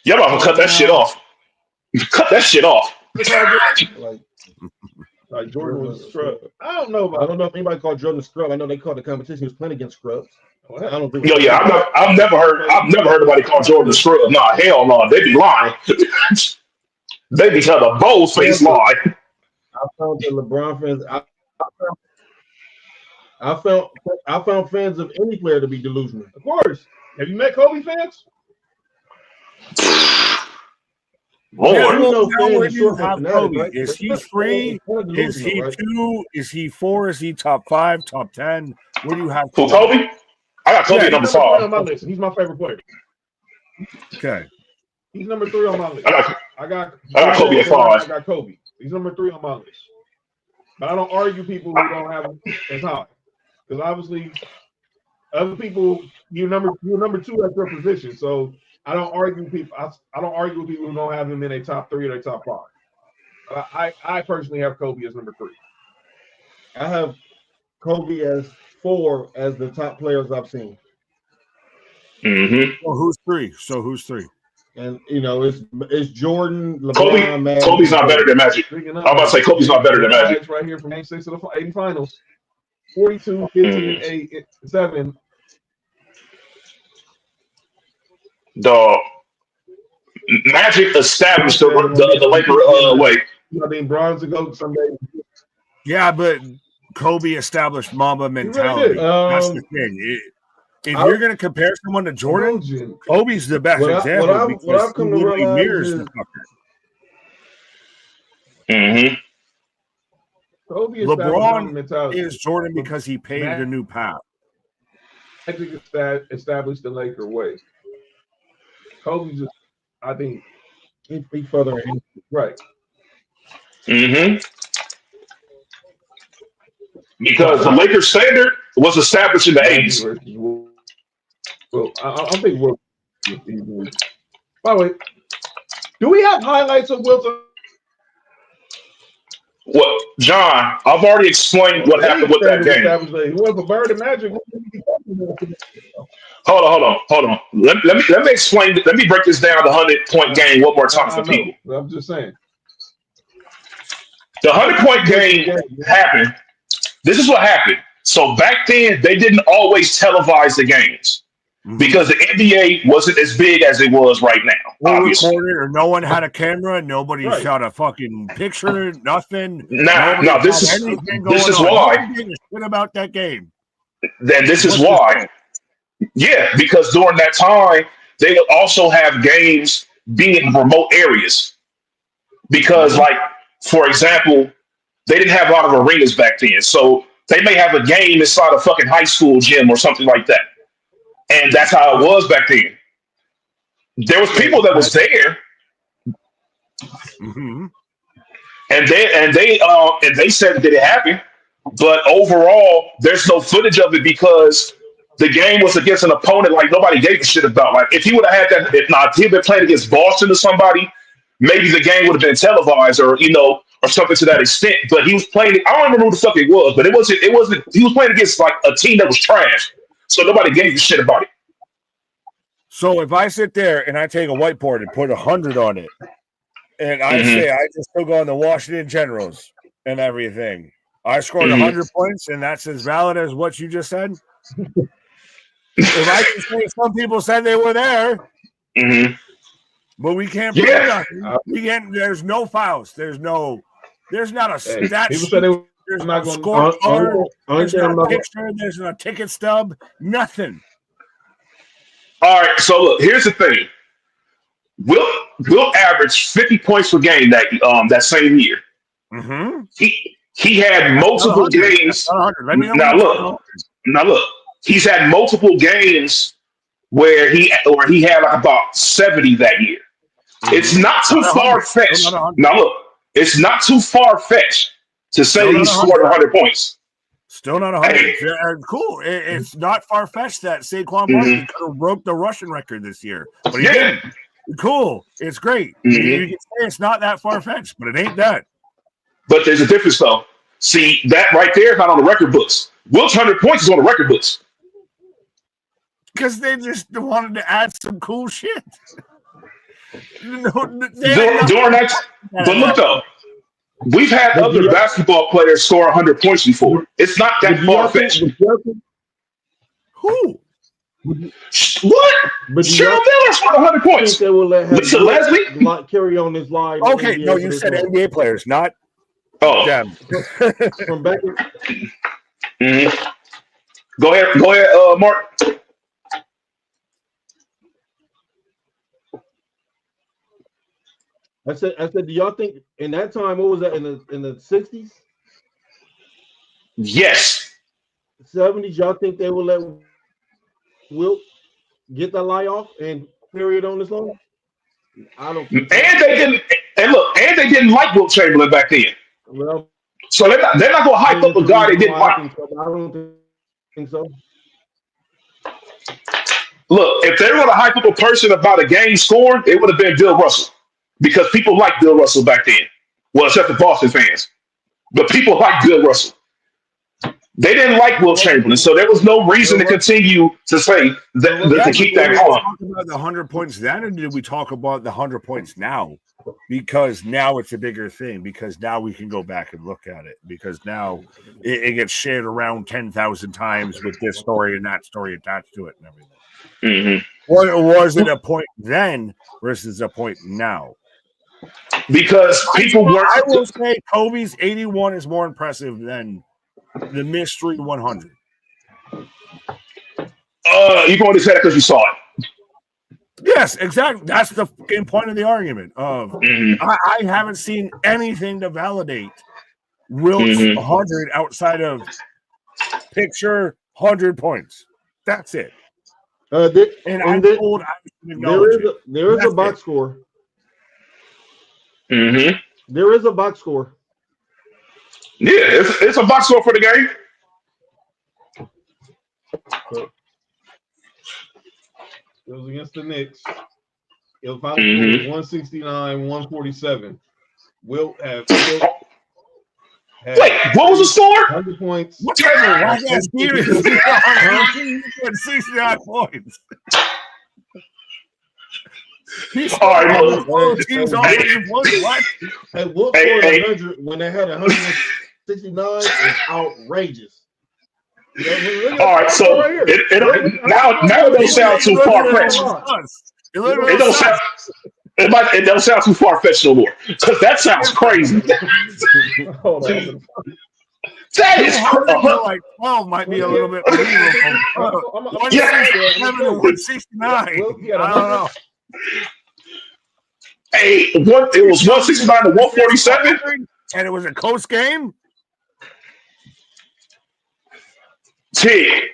Y'all about to cut that shit off. Cut that shit off. Like Jordan was a scrub. I don't know if anybody called Jordan a scrub. I know they called the competition. He was playing against scrubs. I don't think. I've never heard anybody call Jordan a scrub. Nah, hell no. They be lying. They be telling a bold-faced lie. I found the LeBron fans. I found fans of any player to be delusional. Of course. Have you met Kobe fans? Lord. Where do you have Kobe? Right? Is he 3? Is he 2? Is he 4? Is he top 5, top 10? Where do you have Kobe? Kobe? I got Kobe at number 5. On my list. He's my favorite player. Okay. He's number 3 on my list. I got Kobe at 5. I got Kobe. He's number 3 on my list. But I don't argue people who don't have him as high. Because obviously, other people, you're number 2 at your position. So I don't argue people. I don't argue with people who don't have him in a top 3 or a top 5. I personally have Kobe as number 3. I have Kobe as 4 as the top players I've seen. Mm-hmm. Well, who's 3? So who's 3? And it's Jordan, LeBron, Magic. Kobe's not better than Magic. I'm about to say Kobe's not better than Magic. Right here from Game 6 of the 80 finals. 42, 15, 8, 7. Dog. Magic established the Laker way. I mean, Bronze ago someday. Yeah, but Kobe established Mamba mentality. Really that's the thing. If you're going to compare someone to Jordan, Kobe's the best example because he literally mirrors the fucker. Mm-hmm. LeBron is Jordan because he paved a new path. Magic established the Laker way. Kobe just, I think, he further in. Right. Mm-hmm. Because the Lakers standard was established in the 80s. Well, I think we'll. By the way, do we have highlights of Wilson? Well, John, I've already explained what happened with that game. Whoever Bird and Magic. Hold on. Let me explain. Let me break this down. The 100-point game one more time for people. I'm just saying. The 100-point game happened. This is what happened. So back then, they didn't always televise the games. because the NBA wasn't as big as it was right now. Or Obviously, recorded, or no one had a camera, nobody Right. shot a fucking picture, nothing. now this is anything this going is on. why. Nobody gave a shit about that game. Then this is What's this why. called? Yeah, because during that time they would also have games being in remote areas. Because, like, for example, they didn't have a lot of arenas back then, so they may have a game inside a fucking high school gym or something like that, and that's how it was back then. There was people that was there, Mm-hmm. and they said that it happened, but overall, there's no footage of it because the game was against an opponent like nobody gave a shit about. Like if he would have had that, if he had been playing against Boston or somebody, maybe the game would have been televised or or something to that extent. But he was playing. I don't remember who the fuck it was, but it wasn't. It wasn't. He was playing against like a team that was trash, so nobody gave a shit about it. So if I sit there and I take a whiteboard and put 100 on it, and I say I just took on the Washington Generals and everything, I scored 100 points, and that's as valid as what you just said. If I can say some people said they were there, but we can't prove nothing. We can't. There's no fouls. There's not a stat. People said they were There's not no going scorecard. There's I'm no not- picture. There's no ticket stub. Nothing. All right, so look, here's the thing. Will averaged 50 points per game that same year. Mm-hmm. He had multiple games. Let me know Now look, he's had multiple games where he had like about 70 that year. It's not too far fetched. Now look, it's not too far fetched to say he scored 100 points. Still not 100. Cool. It's not far fetched that Saquon Barkley could have broke the Russian record this year, but he didn't. Cool. It's great. You can say it's not that far fetched, but it ain't that. But there's a difference, though. See, that right there is not on the record books. Will's 100 points is on the record books. Because they just wanted to add some cool shit. During that, but look, though, we've had other basketball players score 100 points before. It's not that far-fetched. Who? What? Cheryl Miller scored 100 points. They will let Lisa Leslie? carry on this line. Okay, no, you said NBA players, not them. From back in, Go ahead, Mark. I said, do y'all think in that time, what was that in the 60s? Yes. 70s, y'all think they will let Wilt get the lie off and period on this line? I don't think so. And they didn't. And look, and they didn't like Wilt Chamberlain back then. Well, so they're not going to hype up a guy they didn't like. I don't think so. Look, if they were going to hype up a person about a game scoring, it would have been Bill Russell, because people liked Bill Russell back then. Well, except the Boston fans, but people liked Bill Russell. They didn't like Wilt Chamberlain, so there was no reason to continue to say that to keep that going. Talk about the 100 points then, or did we talk about the 100 points now? Because now it's a bigger thing. Because now we can go back and look at it. Because now it gets shared around 10,000 times with this story and that story attached to it and everything. Or was it a point then versus a point now? Because people weren't. I will say Kobe's 81 is more impressive than the mystery 100. You can only say that because you saw it. Yes, exactly. That's the fucking point of the argument. I haven't seen anything to validate Wilt's 100 outside of picture 100 points. That's it. I'm told I should acknowledge it. There is a box score. There is a box score. Yeah, it's a box score for the game. It was against the Knicks. It was finally 169-147. Wilt had Wait, what was the score? 100 points. Whatever. Why can't Steven 69 points? All right, What? Hey, Wilt scored 100 when they had 169. It's outrageous. All right, so now it don't sound too far fetched. It don't sound. It don't sound too far fetched no more because that sounds crazy. Hold on. That is 200 to like 12 might be a little bit believable. 167 to 169. I don't know. Hey, it was 169 to 147, and it was a close game.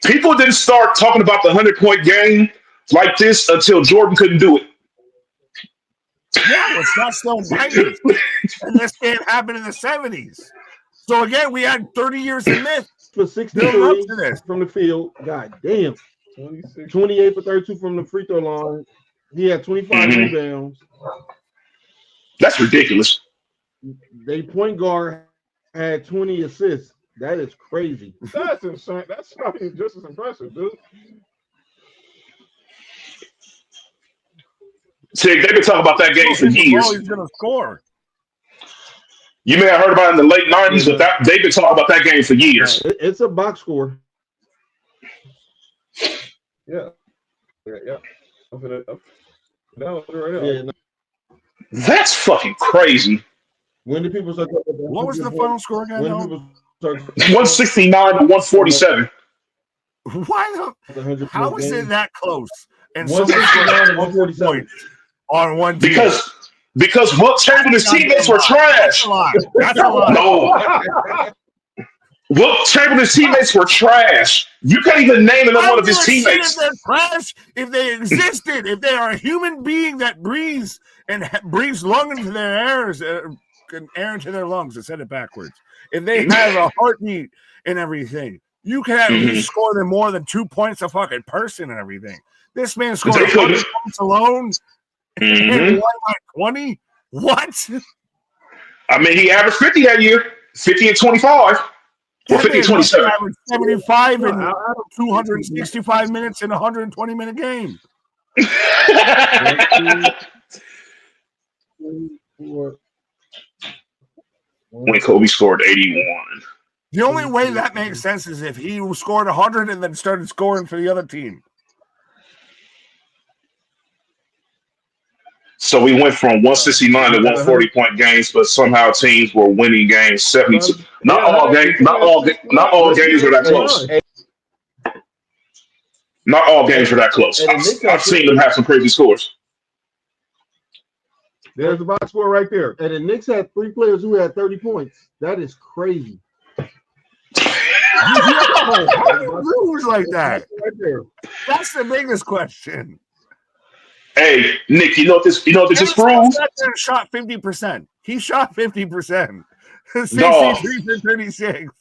People didn't start talking about the 100-point game like this until Jordan couldn't do it. Yeah, well, it's not still 90s. And this game happened in the 70s. So again, we had 30 years of myth. For 63 from the field. God damn. 28 for 32 from the free throw line. He had 25 rebounds. That's ridiculous. They point guard had 20 assists. That is crazy. That's insane. That's fucking just as impressive, dude. See, they've been talking about that game for years. He's going to score. You may have heard about it in the late 90s, but they've been talking about that game for years. It's a box score. Yeah. Right now. That's fucking crazy. When did people start talking about what was the final score again? 169 to 147. Why the? How is it that close? And 169 to 147 on one team? Because Wilt Chamberlain's teammates were trash. That's a lie. No. Wilt Chamberlain's teammates were trash. You can't even name another one of his teammates. If they're trash, if they existed, if they are a human being that breathes and breathes lung into their air into their lungs, I said it backwards. If they have a heartbeat and everything, you can at least score them more than 2 points a fucking person and everything. This man scored 100 points alone and won by 20. What? I mean, he averaged 50 that year, 50 and 25. Or 50 and 27. 75 and 265 minutes in a 120-minute game. When Kobe scored 81. The only way that makes sense is if he scored 100 and then started scoring for the other team. So we went from 169 to 140-point games, but somehow teams were winning games 72. Not all games were that close. Not all games were that close. I've seen them have some crazy scores. There's the box score right there. And the Knicks had 3 players who had 30 points. That is crazy. How do you lose like that? Right there. That's the biggest question. Hey, Nick, you know what this just proves? Shot 50%. He shot 50%. 63 for 36.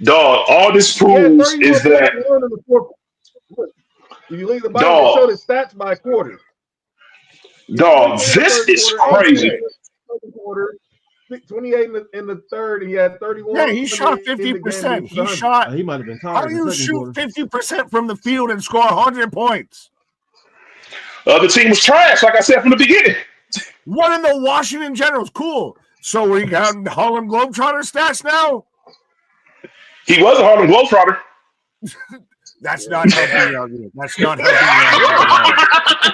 Dog, all this proves is that. If you leave the Bible, show the stats by quarter. Dog, this is crazy. Quarter, 28 in the third, and he had 31. Yeah, he shot 50%. He shot. He might have been tired. How do you shoot 50% from the field and score 100 points? The team was trash, like I said from the beginning. One in the Washington Generals. Cool. So we got Harlem Globetrotter stats now? He was a Harlem Globetrotter. That's not helping the argument. That's not helping the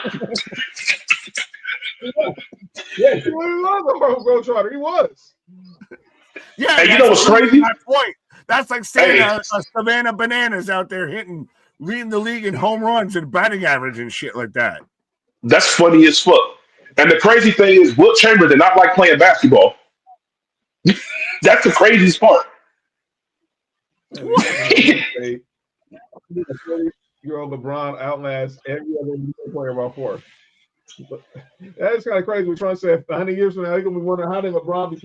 argument. Yeah, he was a Harlem Globetrotter. He was. Yeah, hey, you know what's crazy? That point. That's like saying a Savannah Bananas out there leading the league in home runs and batting average and shit like that. That's funny as fuck. And the crazy thing is, Wilt Chamberlain did not like playing basketball. That's the craziest part. Year-old LeBron outlasts every other player by 4. That's kind of crazy. We're trying to say 100 years from now, they're gonna be wondering how did LeBron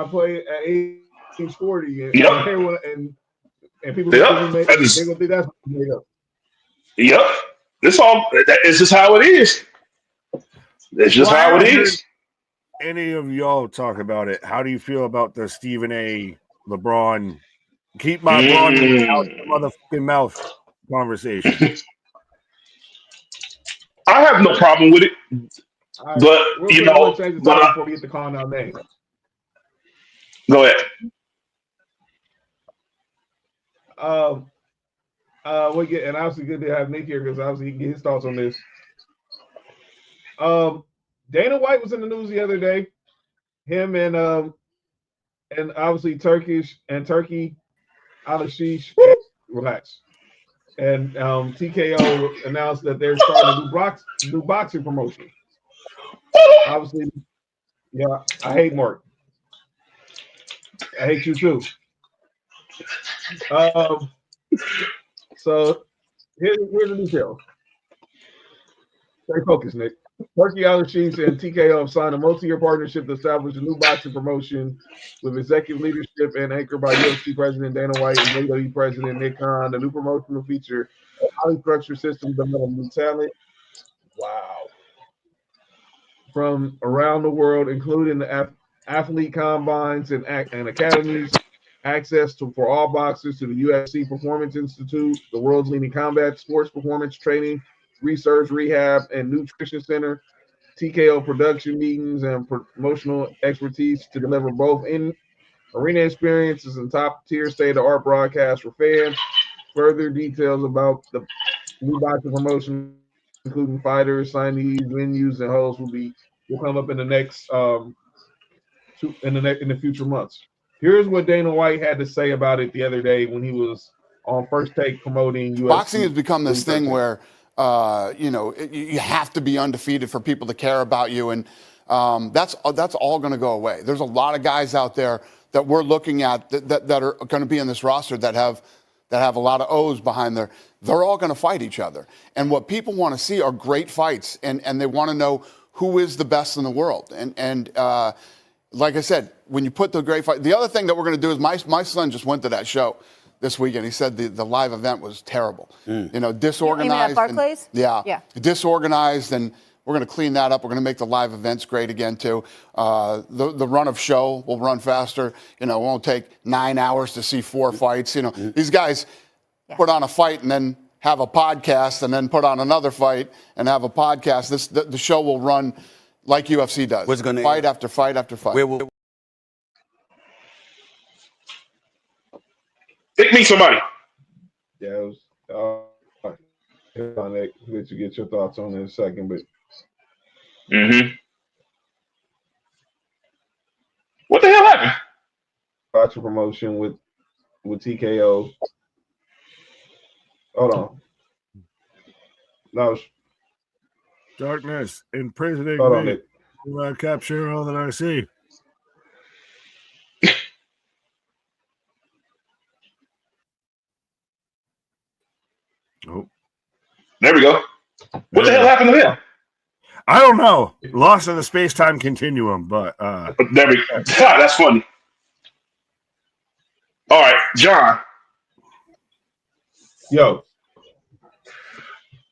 play at age 40 and people they gonna think that's made up. Yep. It's just how it is. It's just how it is. Any of y'all talk about it? How do you feel about the Stephen A. LeBron keep my LeBron out the motherfucking mouth conversation? I have no problem with it, but you know, before we get to calling out names. Go ahead. We get, and obviously good to have Nick here because obviously he can get his thoughts on this. Dana White was in the news the other day. Him and obviously Turkey Al-Ashish, relax. And TKO announced that they're starting a new boxing promotion. Obviously, yeah, I hate Mark. I hate you too. So here's the details. Stay focused, Nick. Turkey Al-Ashish and TKO have signed a multi-year partnership to establish a new boxing promotion with executive leadership and anchored by UFC President Dana White and WWE President Nick Khan. The new promotion will feature a highly structured system developing new talent. Wow. From around the world, including the athlete combines and academies, access for all boxers to the UFC Performance Institute, the world's leading combat sports performance training, research, rehab, and nutrition center, TKO production meetings, and promotional expertise to deliver both in-arena experiences and top-tier state-of-the-art broadcasts for fans. Further details about the new boxing promotion, including fighters, signees, venues, and hosts, will come up in the next in the future months. Here's what Dana White had to say about it the other day when he was on First Take promoting UFC. Boxing has become this thing where you have to be undefeated for people to care about you, and that's all going to go away. There's a lot of guys out there that we're looking at that are going to be in this roster that have a lot of O's behind there. They're all going to fight each other, and what people want to see are great fights, and they want to know who is the best in the world. And like I said, when you put the great fight, the other thing that we're going to do is my son just went to that show this weekend. He said the live event was terrible. Disorganized. At Barclays? Yeah. Disorganized, and we're going to clean that up. We're going to make the live events great again too. The run of show will run faster. It won't take 9 hours to see 4 fights. These guys put on a fight and then have a podcast, and then put on another fight and have a podcast. The show will run like UFC does. What's going to fight after fight after fight. Pick me somebody. Yeah, it was. Let you get your thoughts on it in a second, but. What the hell happened? Boxing promotion with TKO. Hold on. No. Darkness imprisoning Hold on, me. Nick. Will I capture all that I see? Oh. There we go. What the hell happened to him? I don't know. Lost in the space-time continuum, but there we go. That's funny. All right, John. Yo.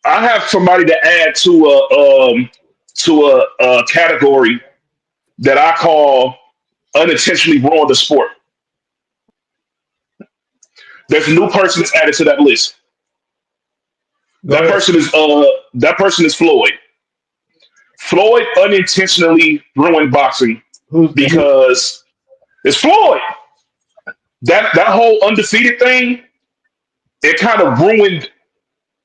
I have somebody to add to a category that I call unintentionally ruin the sport. There's a new person that's added to that list. That person is Floyd. Floyd unintentionally ruined boxing because it's Floyd. That whole undefeated thing, it kind of ruined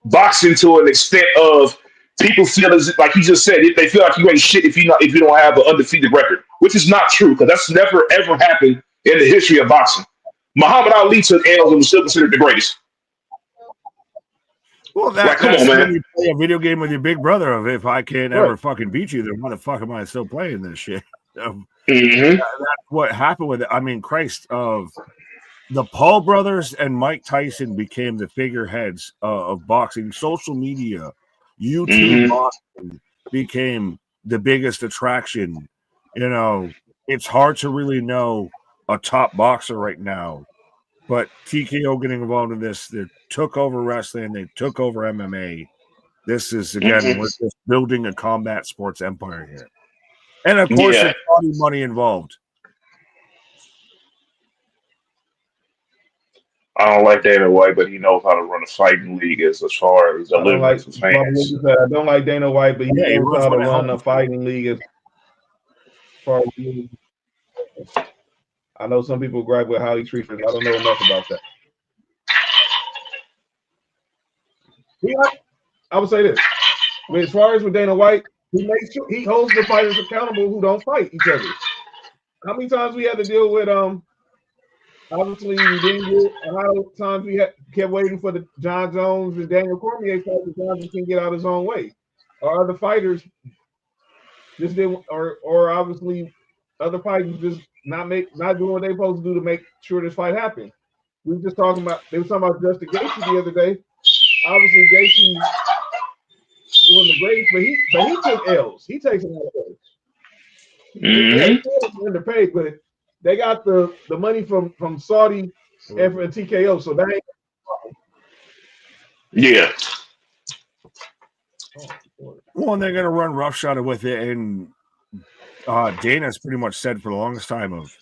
boxing to an extent of people feel as like he just said, they feel like you ain't shit if you don't have an undefeated record, which is not true because that's never ever happened in the history of boxing. Muhammad Ali took L's and was still considered the greatest. Well, that's on, man. You play a video game with your big brother of if I can't ever fucking beat you, then why the fuck am I still playing this shit? That's what happened with it. I mean, Christ, the Paul brothers and Mike Tyson became the figureheads of boxing. Social media, YouTube boxing became the biggest attraction. It's hard to really know a top boxer right now. But TKO getting involved in this, they took over wrestling, they took over MMA. This is, again, we're just building a combat sports empire here. And, of course, there's money involved. I don't like Dana White, but he knows how to run a fighting league as far as deliverance for fans. I don't like Dana White, but he knows how to run a fighting league as far as I know some people gripe with how he treats it. I don't know enough about that. I would say this. As far as with Dana White, he makes sure he holds the fighters accountable who don't fight each other. How many times we had to deal with obviously we didn't get a lot of times we kept waiting for the John Jones and Daniel Cormier fight because John can get out his own way. Or other fighters just didn't or obviously other fighters just not doing what they're supposed to do to make sure this fight happened. We were just talking about Justin Gaethje the other day. Obviously Gaethje one of the greatest, but he took L's. He takes a lot of L's. Yeah, he's underpaid, but they got the money from Saudi and from TKO, so that ain't. Yeah. Well, and they're going to run roughshod with it, and Dana's pretty much said for the longest time of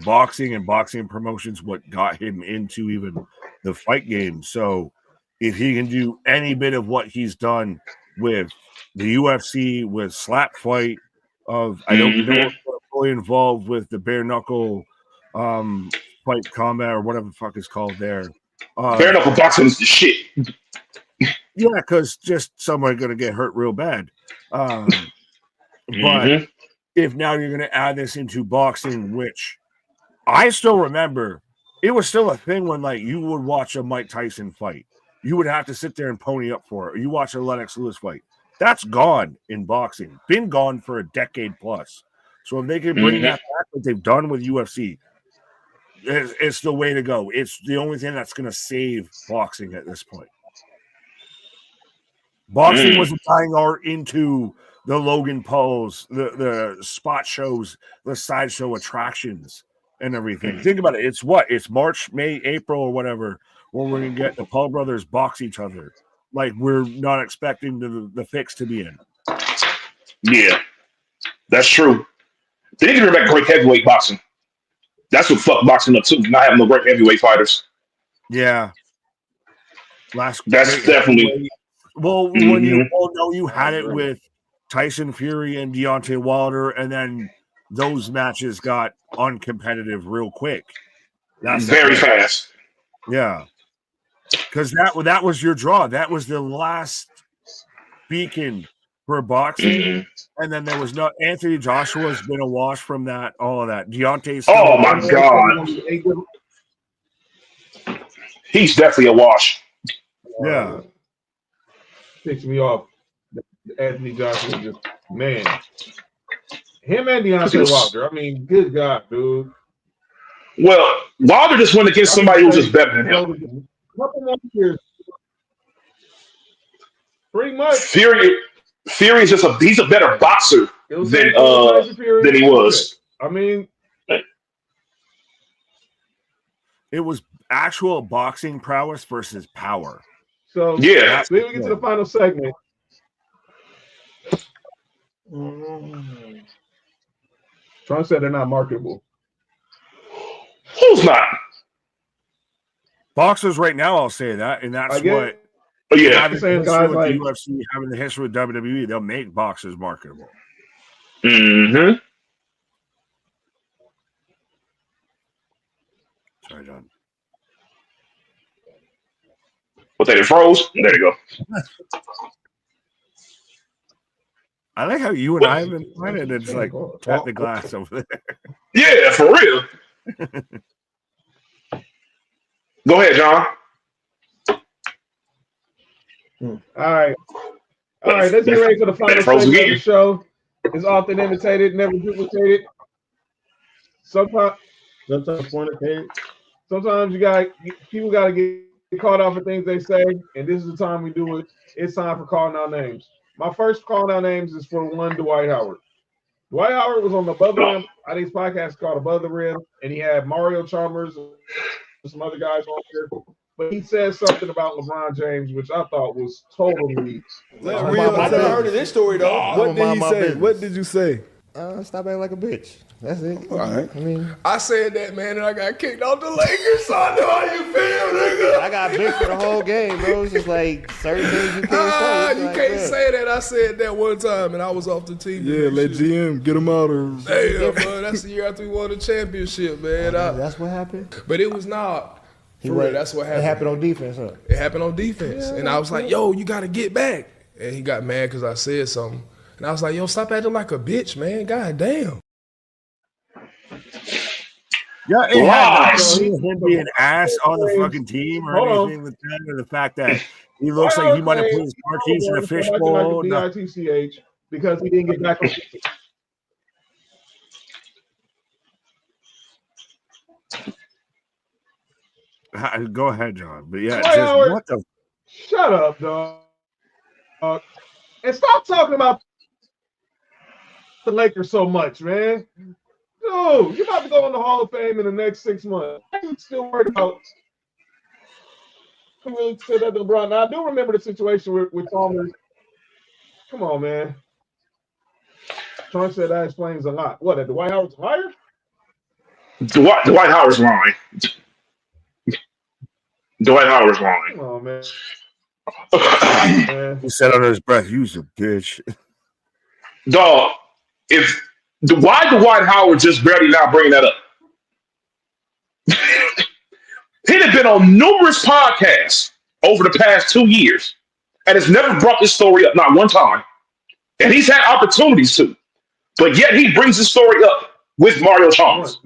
boxing and boxing promotions what got him into even the fight game. So if he can do any bit of what he's done with the UFC, with slap fight, I don't know if we're fully involved with the bare knuckle fight combat or whatever the fuck is called there. Bare knuckle boxing is the shit. Yeah, because just somebody going to get hurt real bad. But if now you're going to add this into boxing, which I still remember, it was still a thing when like you would watch a Mike Tyson fight. You would have to sit there and pony up for it. Or you watch a Lennox Lewis fight. That's gone in boxing. Been gone for a decade plus. So if they can bring that back like they've done with UFC, it's the way to go. It's the only thing that's going to save boxing at this point. Boxing was a dying art into the Logan Pauls, the spot shows, the sideshow attractions, and everything. Think about it. It's what? It's March, May, April, or whatever, where we're going to get the Paul brothers box each other. Like we're not expecting the fix to be in. Yeah, that's true. They need to bring back great heavyweight boxing. That's what fucked boxing up too. Not having no great heavyweight fighters. Yeah. That's definitely. Well, when you had it with Tyson Fury and Deontay Wilder, and then those matches got uncompetitive real quick. That's very fast. Yeah. Because that was your draw. That was the last beacon for boxing. And then there was no Anthony Joshua's been a wash from that, all of that. Deontay's oh my God. He's definitely a wash. Yeah. Picks me off. Anthony Joshua just man. Him and Deontay Wilder. I mean, good God, dude. Well, Wilder just went against somebody who was just better than him. Couple more years. Pretty much. Fury is just he's a better boxer than he was. I mean, it was actual boxing prowess versus power. So yeah, then we get to the final segment. Trump said they're not marketable. Who's not? Boxers right now, I'll say that, and that's what. Oh yeah, having the guys like the UFC, having the history with WWE, they'll make boxers marketable. Sorry, John. What they froze? There you go. I like how you and I have been playing it. It's like tap the glass over there. Yeah, for real. Go ahead, John. All right. Let's get ready for the final segment of the show. It's often imitated, never duplicated. Sometimes fornicated. Sometimes people gotta get caught off of things they say, and this is the time we do it. It's time for calling out names. My first calling out names is for one Dwight Howard. Dwight Howard was on the Above the Rim. I think his podcast called Above the Rim, and he had Mario Chalmers and some other guys on there. But he said something about LeBron James, which I thought was totally. I never heard of this story though. What did he say? What did you say? Stop acting like a bitch. That's it. All right. I mean, I said that, man, and I got kicked off the Lakers, so I know how you feel, nigga. I got big for the whole game, bro. It's just like certain things you can't say. You can't say that. I said that one time, and I was off the TV. Yeah, let GM get him out of. Damn, bro. That's the year after we won the championship, man. That's what happened. But it was not. He For real, went- that's what It happened. happened on defense, huh? It happened on defense. And I was like, yo, you got to get back. And he got mad because I said something. And I was like, yo, stop acting like a bitch, man. God damn. Yeah, it had Lies. nothing to do with him being ass on the fucking team or Hold on. anything with that, or the fact that he looks like he might have put his car keys in a fishbowl. No. BITCH because he didn't get back on. Go ahead, John. But yeah, Dwight just Howard. what the Shut up, dog. And stop talking about the Lakers so much, man. Dude, you're about to go in the Hall of Fame in the next 6 months. Why are you still worried about who really said that to LeBron? Now, I do remember the situation with Thomas. Come on, man. Sean said that explains a lot. What, that Dwight Howard's fired? Dwight Howard's lying. Dwight Howard's lying. Come on, man. he said under his breath, "You's a bitch." Dog, why Dwight Howard just barely now bringing that up? He'd have been on numerous podcasts over the past 2 years and has never brought this story up, not one time. And he's had opportunities to, but yet he brings the story up with Mario Chalmers.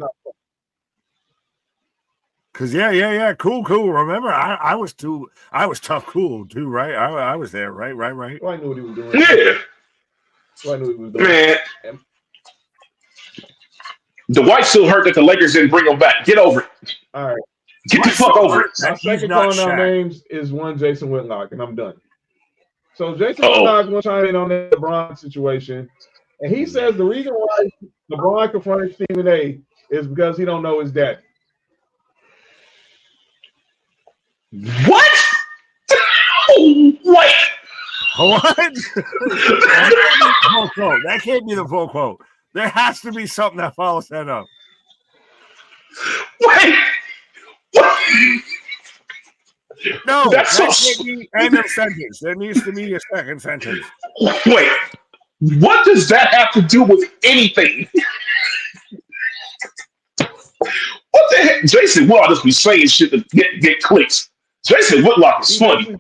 Cause yeah, cool. Remember, I was tough cool too, right? I was there, right. Well, I knew what he was doing. Yeah, Well, I knew what he was doing. man. Dwight still hurt that the Lakers didn't bring him back. Get over it. All right. Get the fuck over it. My He's second not calling out Shaq. names is one Jason Whitlock, and I'm done. So Jason Uh-oh. Whitlock was chiming in on the LeBron situation, and he says the reason why LeBron confronted Stephen A is because he don't know his dad. What? Wait. What? That can't be the full quote. There has to be something that follows that up. Wait. What? No, That's that so can't be end of sentence. There needs to be a second sentence. Wait. What does that have to do with anything? What the heck? Jason Whitlock just be saying shit to get clicks. Jason Whitlock is funny.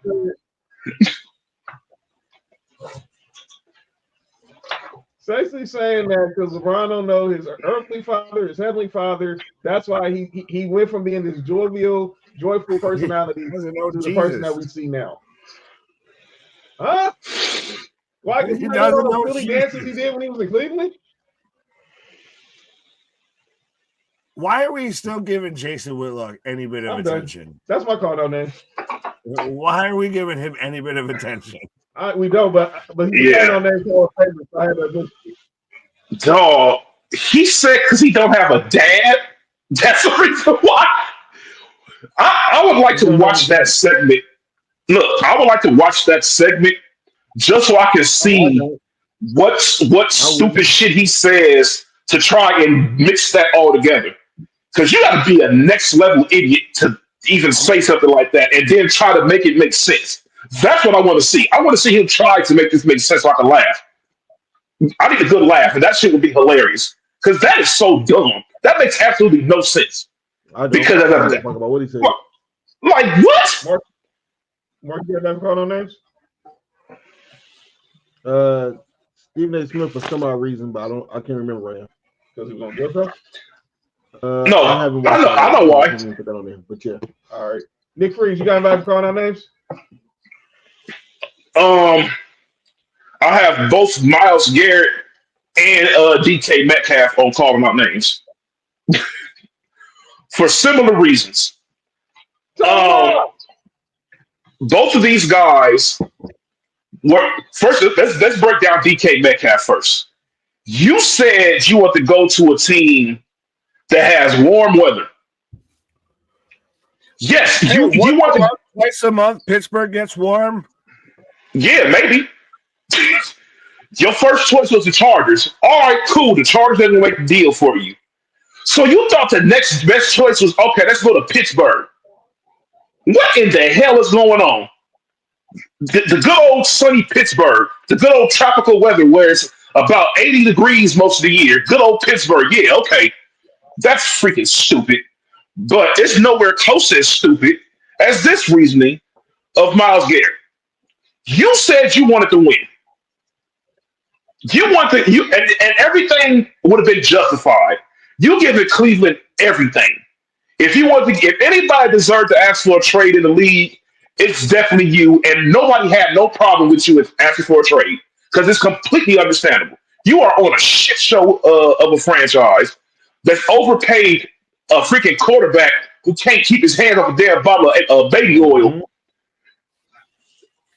Basically saying that because LeBron don't know his earthly father, his heavenly father, that's why he went from being this jovial, joyful personality to the person that we see now. Huh? Why? Because he doesn't know the silly dances he did when he was in Cleveland. Why are we still giving Jason Whitlock any bit of attention? That's my call, though, man. Why are we giving him any bit of attention? We don't, but he's on that call favorite. So I had to Dog, he said because he don't have a dad. That's the reason why. I would like to watch that segment. Look, I would like to watch that segment just so I can see what stupid shit he says to try and mix that all together. Because you got to be a next level idiot to even say something like that and then try to make it make sense. That's what I want to see. I want to see him try to make this make sense so I can laugh. I need a good laugh, and that shit would be hilarious. Because that is so dumb. That makes absolutely no sense. Because of that. Talk about what he said. Like what? Mark, you got call on names? Stephen A. Smith for some odd reason, but I can't remember right now. Because he was on Good Stuff? No, I know why. Put that on there, but yeah. All right. Nick Freeze, you got anybody calling out names? I have both Myles Garrett and DK Metcalf on calling out names for similar reasons. Both of these guys were first. Let's break down DK Metcalf first. You said you want to go to a team that has warm weather. Yes, you want to. Twice a month, Pittsburgh gets warm. Yeah, maybe. Your first choice was the Chargers. All right, cool. The Chargers didn't make the deal for you. So you thought the next best choice was, okay, let's go to Pittsburgh. What in the hell is going on? The good old sunny Pittsburgh, the good old tropical weather where it's about 80 degrees most of the year. Good old Pittsburgh. Yeah, okay. That's freaking stupid. but it's nowhere close as stupid as this reasoning of Myles Garrett. You said you wanted to win. You want to you and everything would have been justified. You giving Cleveland everything. If you want to, if anybody deserved to ask for a trade in the league, it's definitely you. And nobody had no problem with you asking for a trade because it's completely understandable. You are on a shit show of a franchise that's overpaid a freaking quarterback who can't keep his hand off a damn bottle of baby oil. Mhm.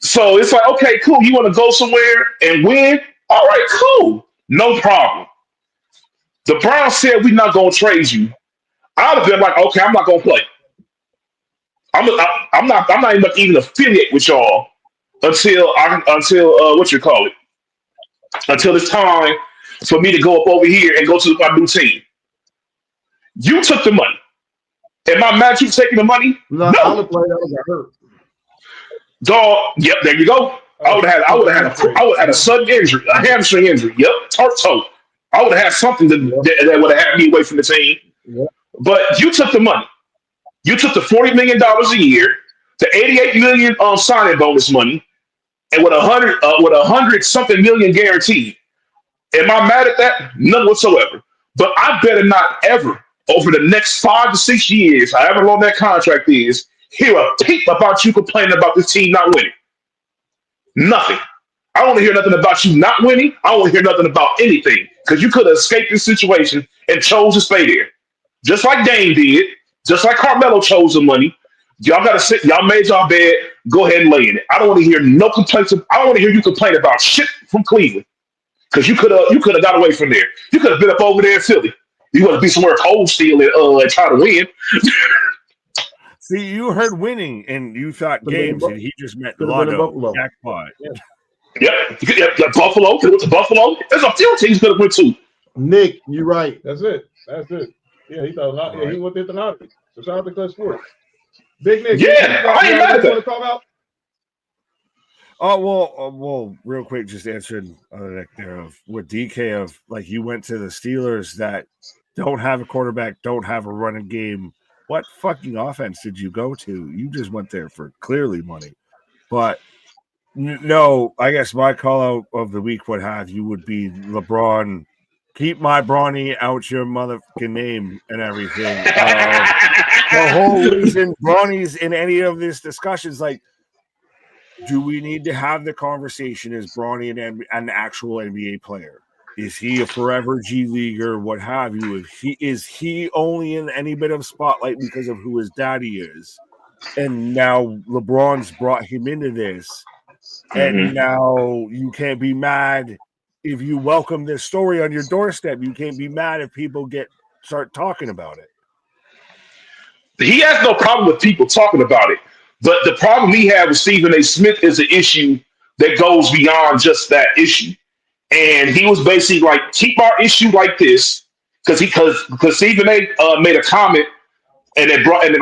So it's like, okay, cool. You want to go somewhere and win? All right, cool. No problem. The Browns said we're not going to trade you. I'd have been like, okay, I'm not going to play. I'm not even affiliate with y'all until what you call it, until it's time for me to go up over here and go to my new team. You took the money. Am I mad at you taking the money? No, I would play. I got hurt. Dog. Yep, there you go. I would have had a sudden injury, a hamstring injury. Yep, turf toe. I would have had something that would have had me away from the team. Yep. But you took the money. You took the $40 million a year, the $88 million signing bonus money, and with a hundred something million guaranteed. Am I mad at that? None whatsoever. But I better not ever, over the next 5 to 6 years, however long that contract is, hear a peep about you complaining about this team not winning. Nothing. I don't want to hear nothing about you not winning. I don't want to hear nothing about anything because you could have escaped this situation and chose to stay there. Just like Dame did, just like Carmelo chose the money. Y'all got to sit, y'all made y'all bed, go ahead and lay in it. I don't want to hear no complaints. I don't want to hear you complain about shit from Cleveland because you could have got away from there. You could have been up over there in Philly. You want to be somewhere cold still and try to win. See, you heard winning and you thought games, and he just meant lotto jackpot. Yep. Buffalo. Could have went to Buffalo. There's a few teams could have went to. Nick, you're right. That's it. Yeah, he thought. Yeah, he went there to lottery. So shout out to Clutch Sports. Big Nick. Yeah, I ain't mad at that. Talk about? Oh well. Real quick, just answering there of what DK of like you went to the Steelers that don't have a quarterback, don't have a running game. What fucking offense did you go to? You just went there for clearly money. But no, I guess my call out of the week, what have you, would be LeBron. Keep my Bronny out your motherfucking name and everything. The whole reason Bronny's in any of these discussions, like, do we need to have the conversation? Is Bronny an actual NBA player? Is he a forever G Leaguer? What have you? Is he only in any bit of spotlight because of who his daddy is? And now LeBron's brought him into this, and now you can't be mad if you welcome this story on your doorstep. You can't be mad if people start talking about it. He has no problem with people talking about it. But the problem he had with Stephen A. Smith is an issue that goes beyond just that issue. And he was basically like, keep our issue like this, because Stephen A. Made a comment, and then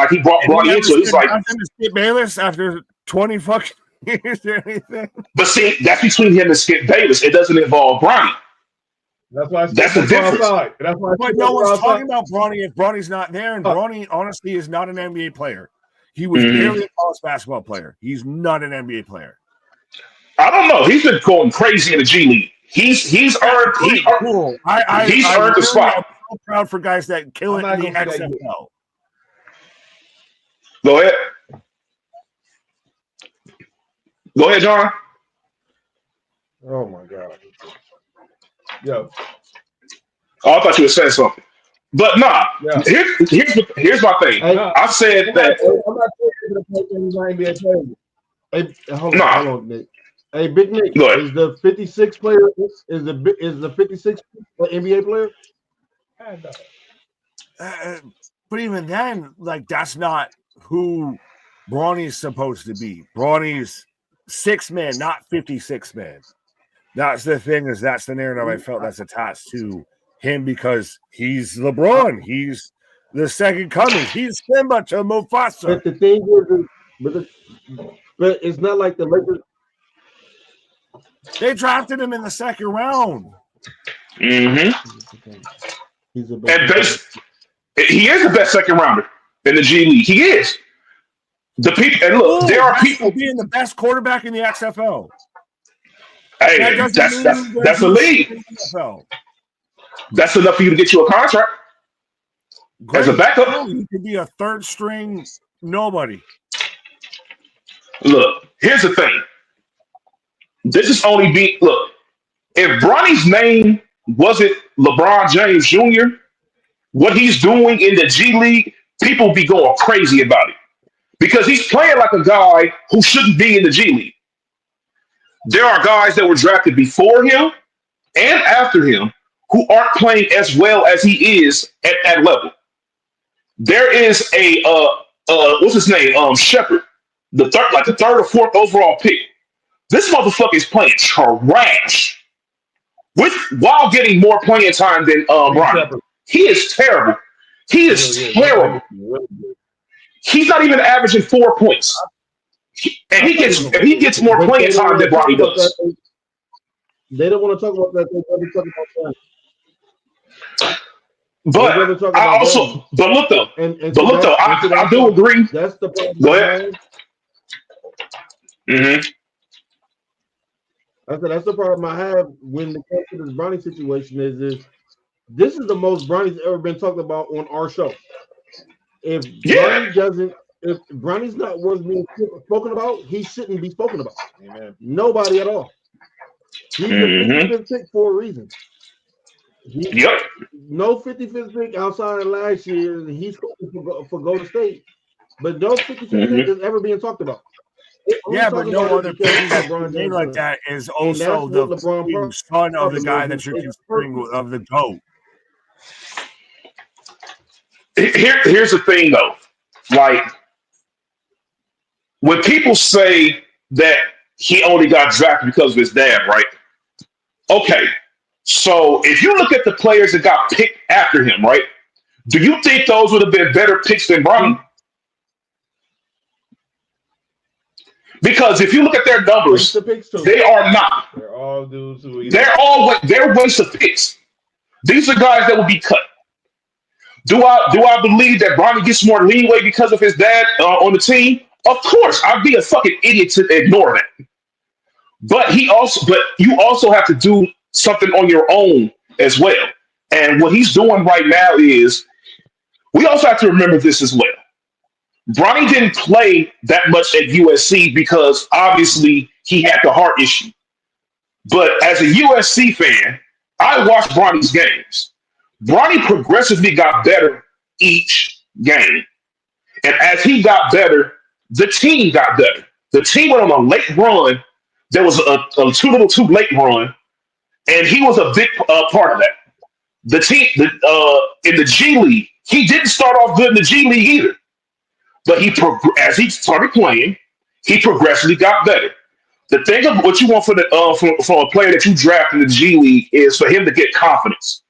he brought Bronny into it. He's like, Skip Bayless after 20 fucking years or anything. But see, that's between him and Skip Bayless. It doesn't involve Bronny. That's why that's the difference. That's why. But no one's talking about Bronny if Bronny's not there, and Bronny honestly is not an NBA player. He was barely a college basketball player. He's not an NBA player. I don't know. He's been going crazy in the G League. He's earned cool. He's earned the spot. I'm so proud for guys that kill it in the XFL. Go ahead. Go ahead, John. Oh my God. Yo. Oh, I thought you were saying something. But nah, here's my thing. I said that. I'm not saying he's an NBA player. Hey, hold on, Nick. Hey, Big Nick, is the 56 player is the 56 NBA player? But even then, like that's not who Bronny's supposed to be. Bronny's 6-man, not 56-man. That's the thing. That's the narrative I felt that's attached to him because he's LeBron. He's the second coming. He's Simba to Mufasa. But the thing is, but it's not like the Lakers. They drafted him in the second round. Mm-hmm. He's a he is the best second rounder. in the G League. He is. The people, and look, there are people being the best quarterback in the XFL. Hey, That doesn't mean that's a league. That's enough for you to get you a contract as a backup. No, you could be a third string nobody. Look, here's the thing. This is only be look. If Bronny's name wasn't LeBron James Jr., what he's doing in the G League, people would be going crazy about it because he's playing like a guy who shouldn't be in the G League. There are guys that were drafted before him and after him who aren't playing as well as he is at that level. There is a what's his name? Shepard, the third or fourth overall pick. This motherfucker is playing trash while getting more playing time than Bronny. He is terrible. He is terrible. He's not even averaging 4 points. And he gets more playing time than Bronny does. They don't want to talk about that. They want to talk about that. But I also, but look though, I do agree. That's the problem. Go ahead. I said that's the problem I have when it comes to this Bronny situation. Is this is the most Bronny's ever been talked about on our show? If Bronny's not worth being spoken about, he shouldn't be spoken about. Amen. Nobody at all. He's a 55th pick for a reason. No 55th pick outside of last year. He's for Golden State, but no 55th pick is ever being talked about. Yeah, but no other name like that is also the son of the guy that you're considering of the GOAT. Here's the thing, though. Like, when people say that he only got drafted because of his dad, right? Okay, so if you look at the players that got picked after him, right? Do you think those would have been better picks than Bronny? Because if you look at their numbers, they are not. They're all dudes who they're waste of picks. These are guys that will be cut. Do I believe that Bronny gets more leeway because of his dad on the team? Of course, I'd be a fucking idiot to ignore that. But you also have to do something on your own as well. And what he's doing right now is, we also have to remember this as well. Bronny didn't play that much at USC because obviously he had the heart issue. But as a USC fan, I watched Bronny's games. Bronny progressively got better each game. And as he got better, the team got better. The team went on a late run. There was a too late run. And he was a big part of that. The team in the G League, he didn't start off good in the G League either. But as he started playing, he progressively got better. The thing of what you want from a player that you draft in the G League is for him to get confidence,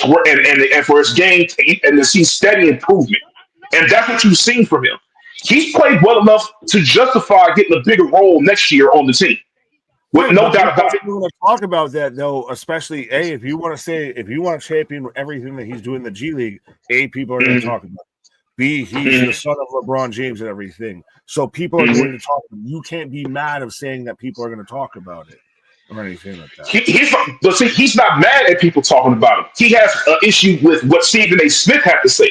and for his game and to see steady improvement. And that's what you've seen from him. He's played well enough to justify getting a bigger role next year on the team, with no doubt about it. We want to talk about that though, especially if you want to champion everything that he's doing in the G League, people are going to talk about it. B, he's the son of LeBron James and everything. So people are going to talk. You can't be mad of saying that people are going to talk about it or anything like that. He's not mad at people talking about him. He has an issue with what Stephen A. Smith had to say.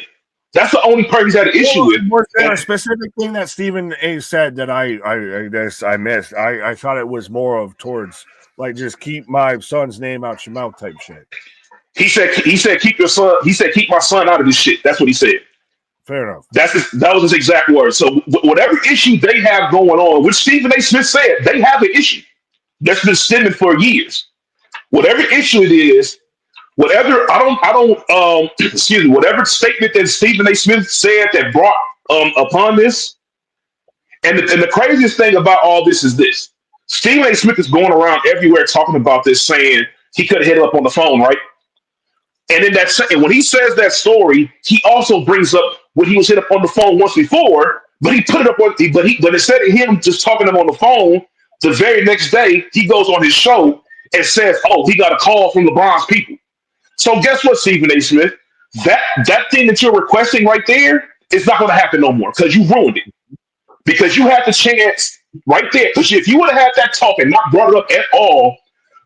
That's the only part he's had an issue with. Was there a specific thing that Stephen A. said that I missed? I thought it was more of towards like just keep my son's name out your mouth type shit. He said keep your son. He said keep my son out of this shit. That's what he said. Fair enough. That was his exact word. So whatever issue they have going on, which Stephen A. Smith said, they have an issue that's been stemming for years. Whatever issue it is, whatever whatever statement that Stephen A. Smith said that brought upon this, and the craziest thing about all this is this: Stephen A. Smith is going around everywhere talking about this, saying he could have hit up on the phone, right? And in when he says that story, he also brings up when he was hit up on the phone once before, but he put it up on. But instead of him just talking to him on the phone, the very next day he goes on his show and says, "Oh, he got a call from LeBron's people." So guess what, Stephen A. Smith? That thing that you're requesting right there it's not going to happen no more because you ruined it. Because you had the chance right there. Because if you would have had that talk and not brought it up at all,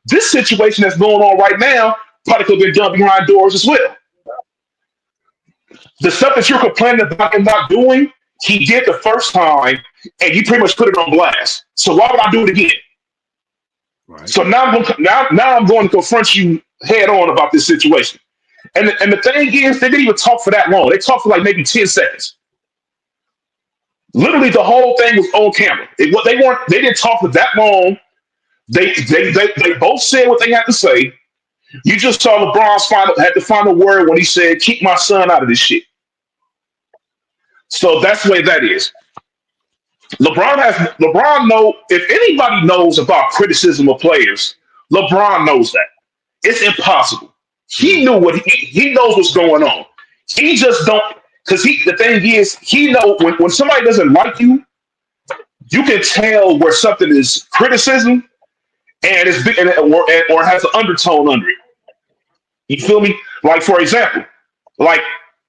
this situation that's going on right now probably could have been done behind doors as well. The stuff that you're complaining about him not doing, he did the first time, and you pretty much put it on blast. So why would I do it again? Right. So now I'm going to confront you head on about this situation. And the thing is, they didn't even talk for that long. They talked for like maybe 10 seconds. Literally, the whole thing was on camera. They didn't talk for that long. They both said what they had to say. You just saw LeBron's had the final word when he said, "Keep my son out of this shit." So that's the way that is. LeBron know if anybody knows about criticism of players, LeBron knows that. It's impossible. He knew he knows what's going on. He just don't because the thing is he know when somebody doesn't like you, you can tell where something is criticism and it's big or has an undertone under it. You feel me? Like for example, like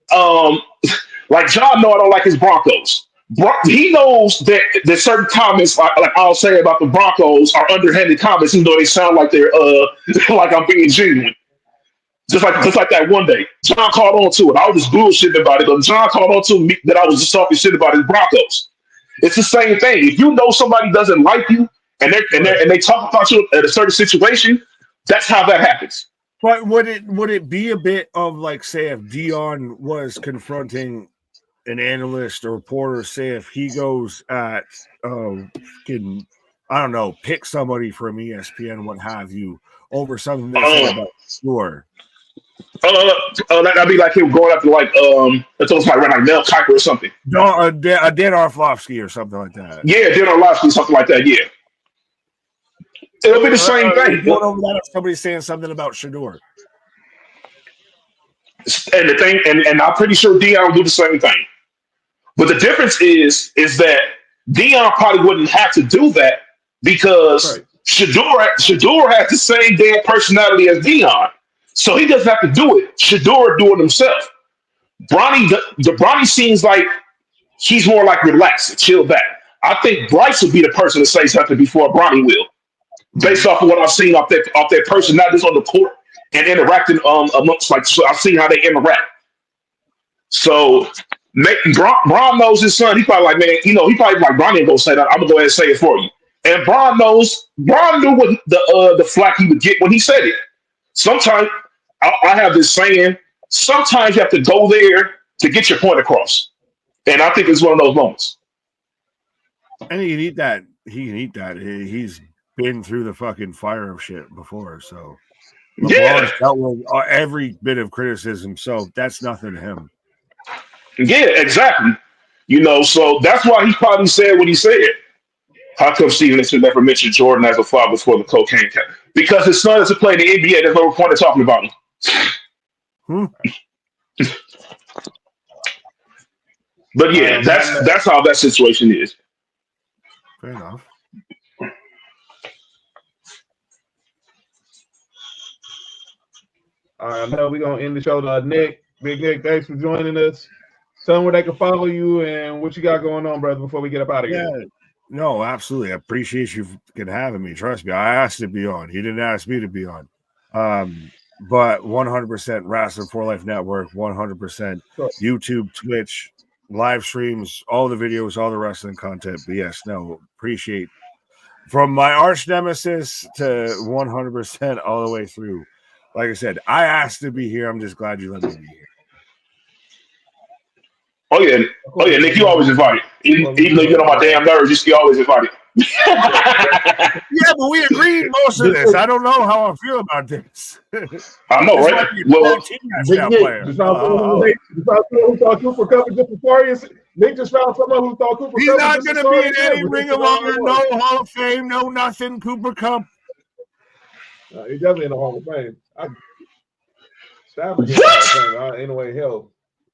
John know I don't like his Broncos. He knows that certain comments, like I'll say about the Broncos, are underhanded comments, even though they sound like they're like I'm being genuine. Just like that one day, John caught on to it. I was just bullshitting about it, but John caught on to me that I was just talking shit about his Broncos. It's the same thing. If you know somebody doesn't like you and they talk about you at a certain situation, that's how that happens. But would it be a bit of like, say, if Dion was confronting an analyst or reporter, say if he goes at I don't know, pick somebody from ESPN, what have you, over something they said about score. That'd be like him going after it's almost like Mel Kiper or something. No, Dan Orlovsky or something like that. Yeah, Dan Orlovsky, something like that. Yeah, it'll be the same thing. Going over that if somebody's saying something about Shador. And the thing, and I'm pretty sure Dion will do the same thing. But the difference is that Dion probably wouldn't have to do that because Shador has the same damn personality as Dion. So he doesn't have to do it. Shador do it himself. Bronny seems like he's more like relaxed and chill back. I think Bryce would be the person to say something before Bronny will, based off of what I've seen off their person, not just on the court and interacting amongst so I've seen how they interact. So Bron knows his son. He probably like, man, he probably like Bronny ain't gonna say that. I'm gonna go ahead and say it for you. And Bron knew what the flack he would get when he said it. Sometimes I have this saying, sometimes you have to go there to get your point across. And I think it's one of those moments. And he can eat that. He's been through the fucking fire of shit before. So LeBron's dealt with every bit of criticism. So that's nothing to him. Yeah, exactly. So that's why he probably said what he said. How come Stevenson never mentioned Jordan as a father before the cocaine cap? Because his son doesn't play in the NBA. There's no point in talking about him. But yeah, that's how that situation is. Fair enough. All right, I know we're gonna end the show. Nick, Big Nick, thanks for joining us. Tell them where they can follow you and what you got going on, brother, before we get up out of here. Yeah. No, absolutely. I appreciate you having me. Trust me, I asked to be on. He didn't ask me to be on. But 100% Wrestling for Life Network, 100% YouTube, Twitch, live streams, all the videos, all the wrestling content. But yes, appreciate from my arch nemesis to 100% all the way through. Like I said, I asked to be here. I'm just glad you let me be here. Oh yeah, Nick, you always invited. Even though you get on my damn nerves, you always invited. Yeah, but we agreed most of this. I don't know how I feel about this. I know, right? Well, Nick thought Cooper Cup just before you. Nick just found someone who thought Cooper He's Cup. He's not going to be in any Ring of Honor, no Hall of Fame, no nothing. Cooper Cup. He's definitely in the Hall of Fame. Stafford in the Hall of Fame. Ain't no way in hell.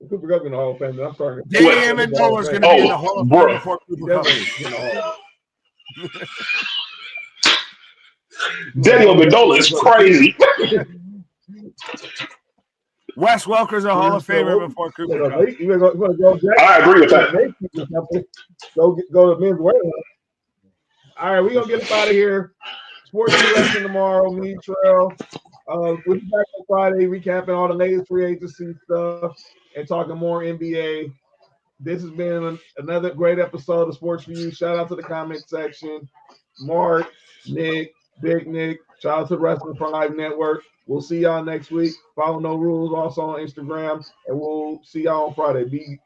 Cooper Cup in the Hall of Fame. I'm sorry. Damn, and Dolan's going to be in the Hall of Fame before Cooper Cup is. Daniel Mendola is crazy. Wes Welker's a Hall of Famer before You Cooper wanna Kupp. go Jack? I agree with that. Go to men's wear. All right, we're gonna get up out of here. Sports Wrestling tomorrow. Me, Trail. We'll be back on Friday recapping all the latest free agency stuff and talking more NBA. This has been another great episode of Sports4U. Shout out to the comment section. Mark, Nick, Big Nick. Shout out to Wrestling for Life Network. We'll see y'all next week. Follow No Rules also on Instagram, and we'll see y'all on Friday. Be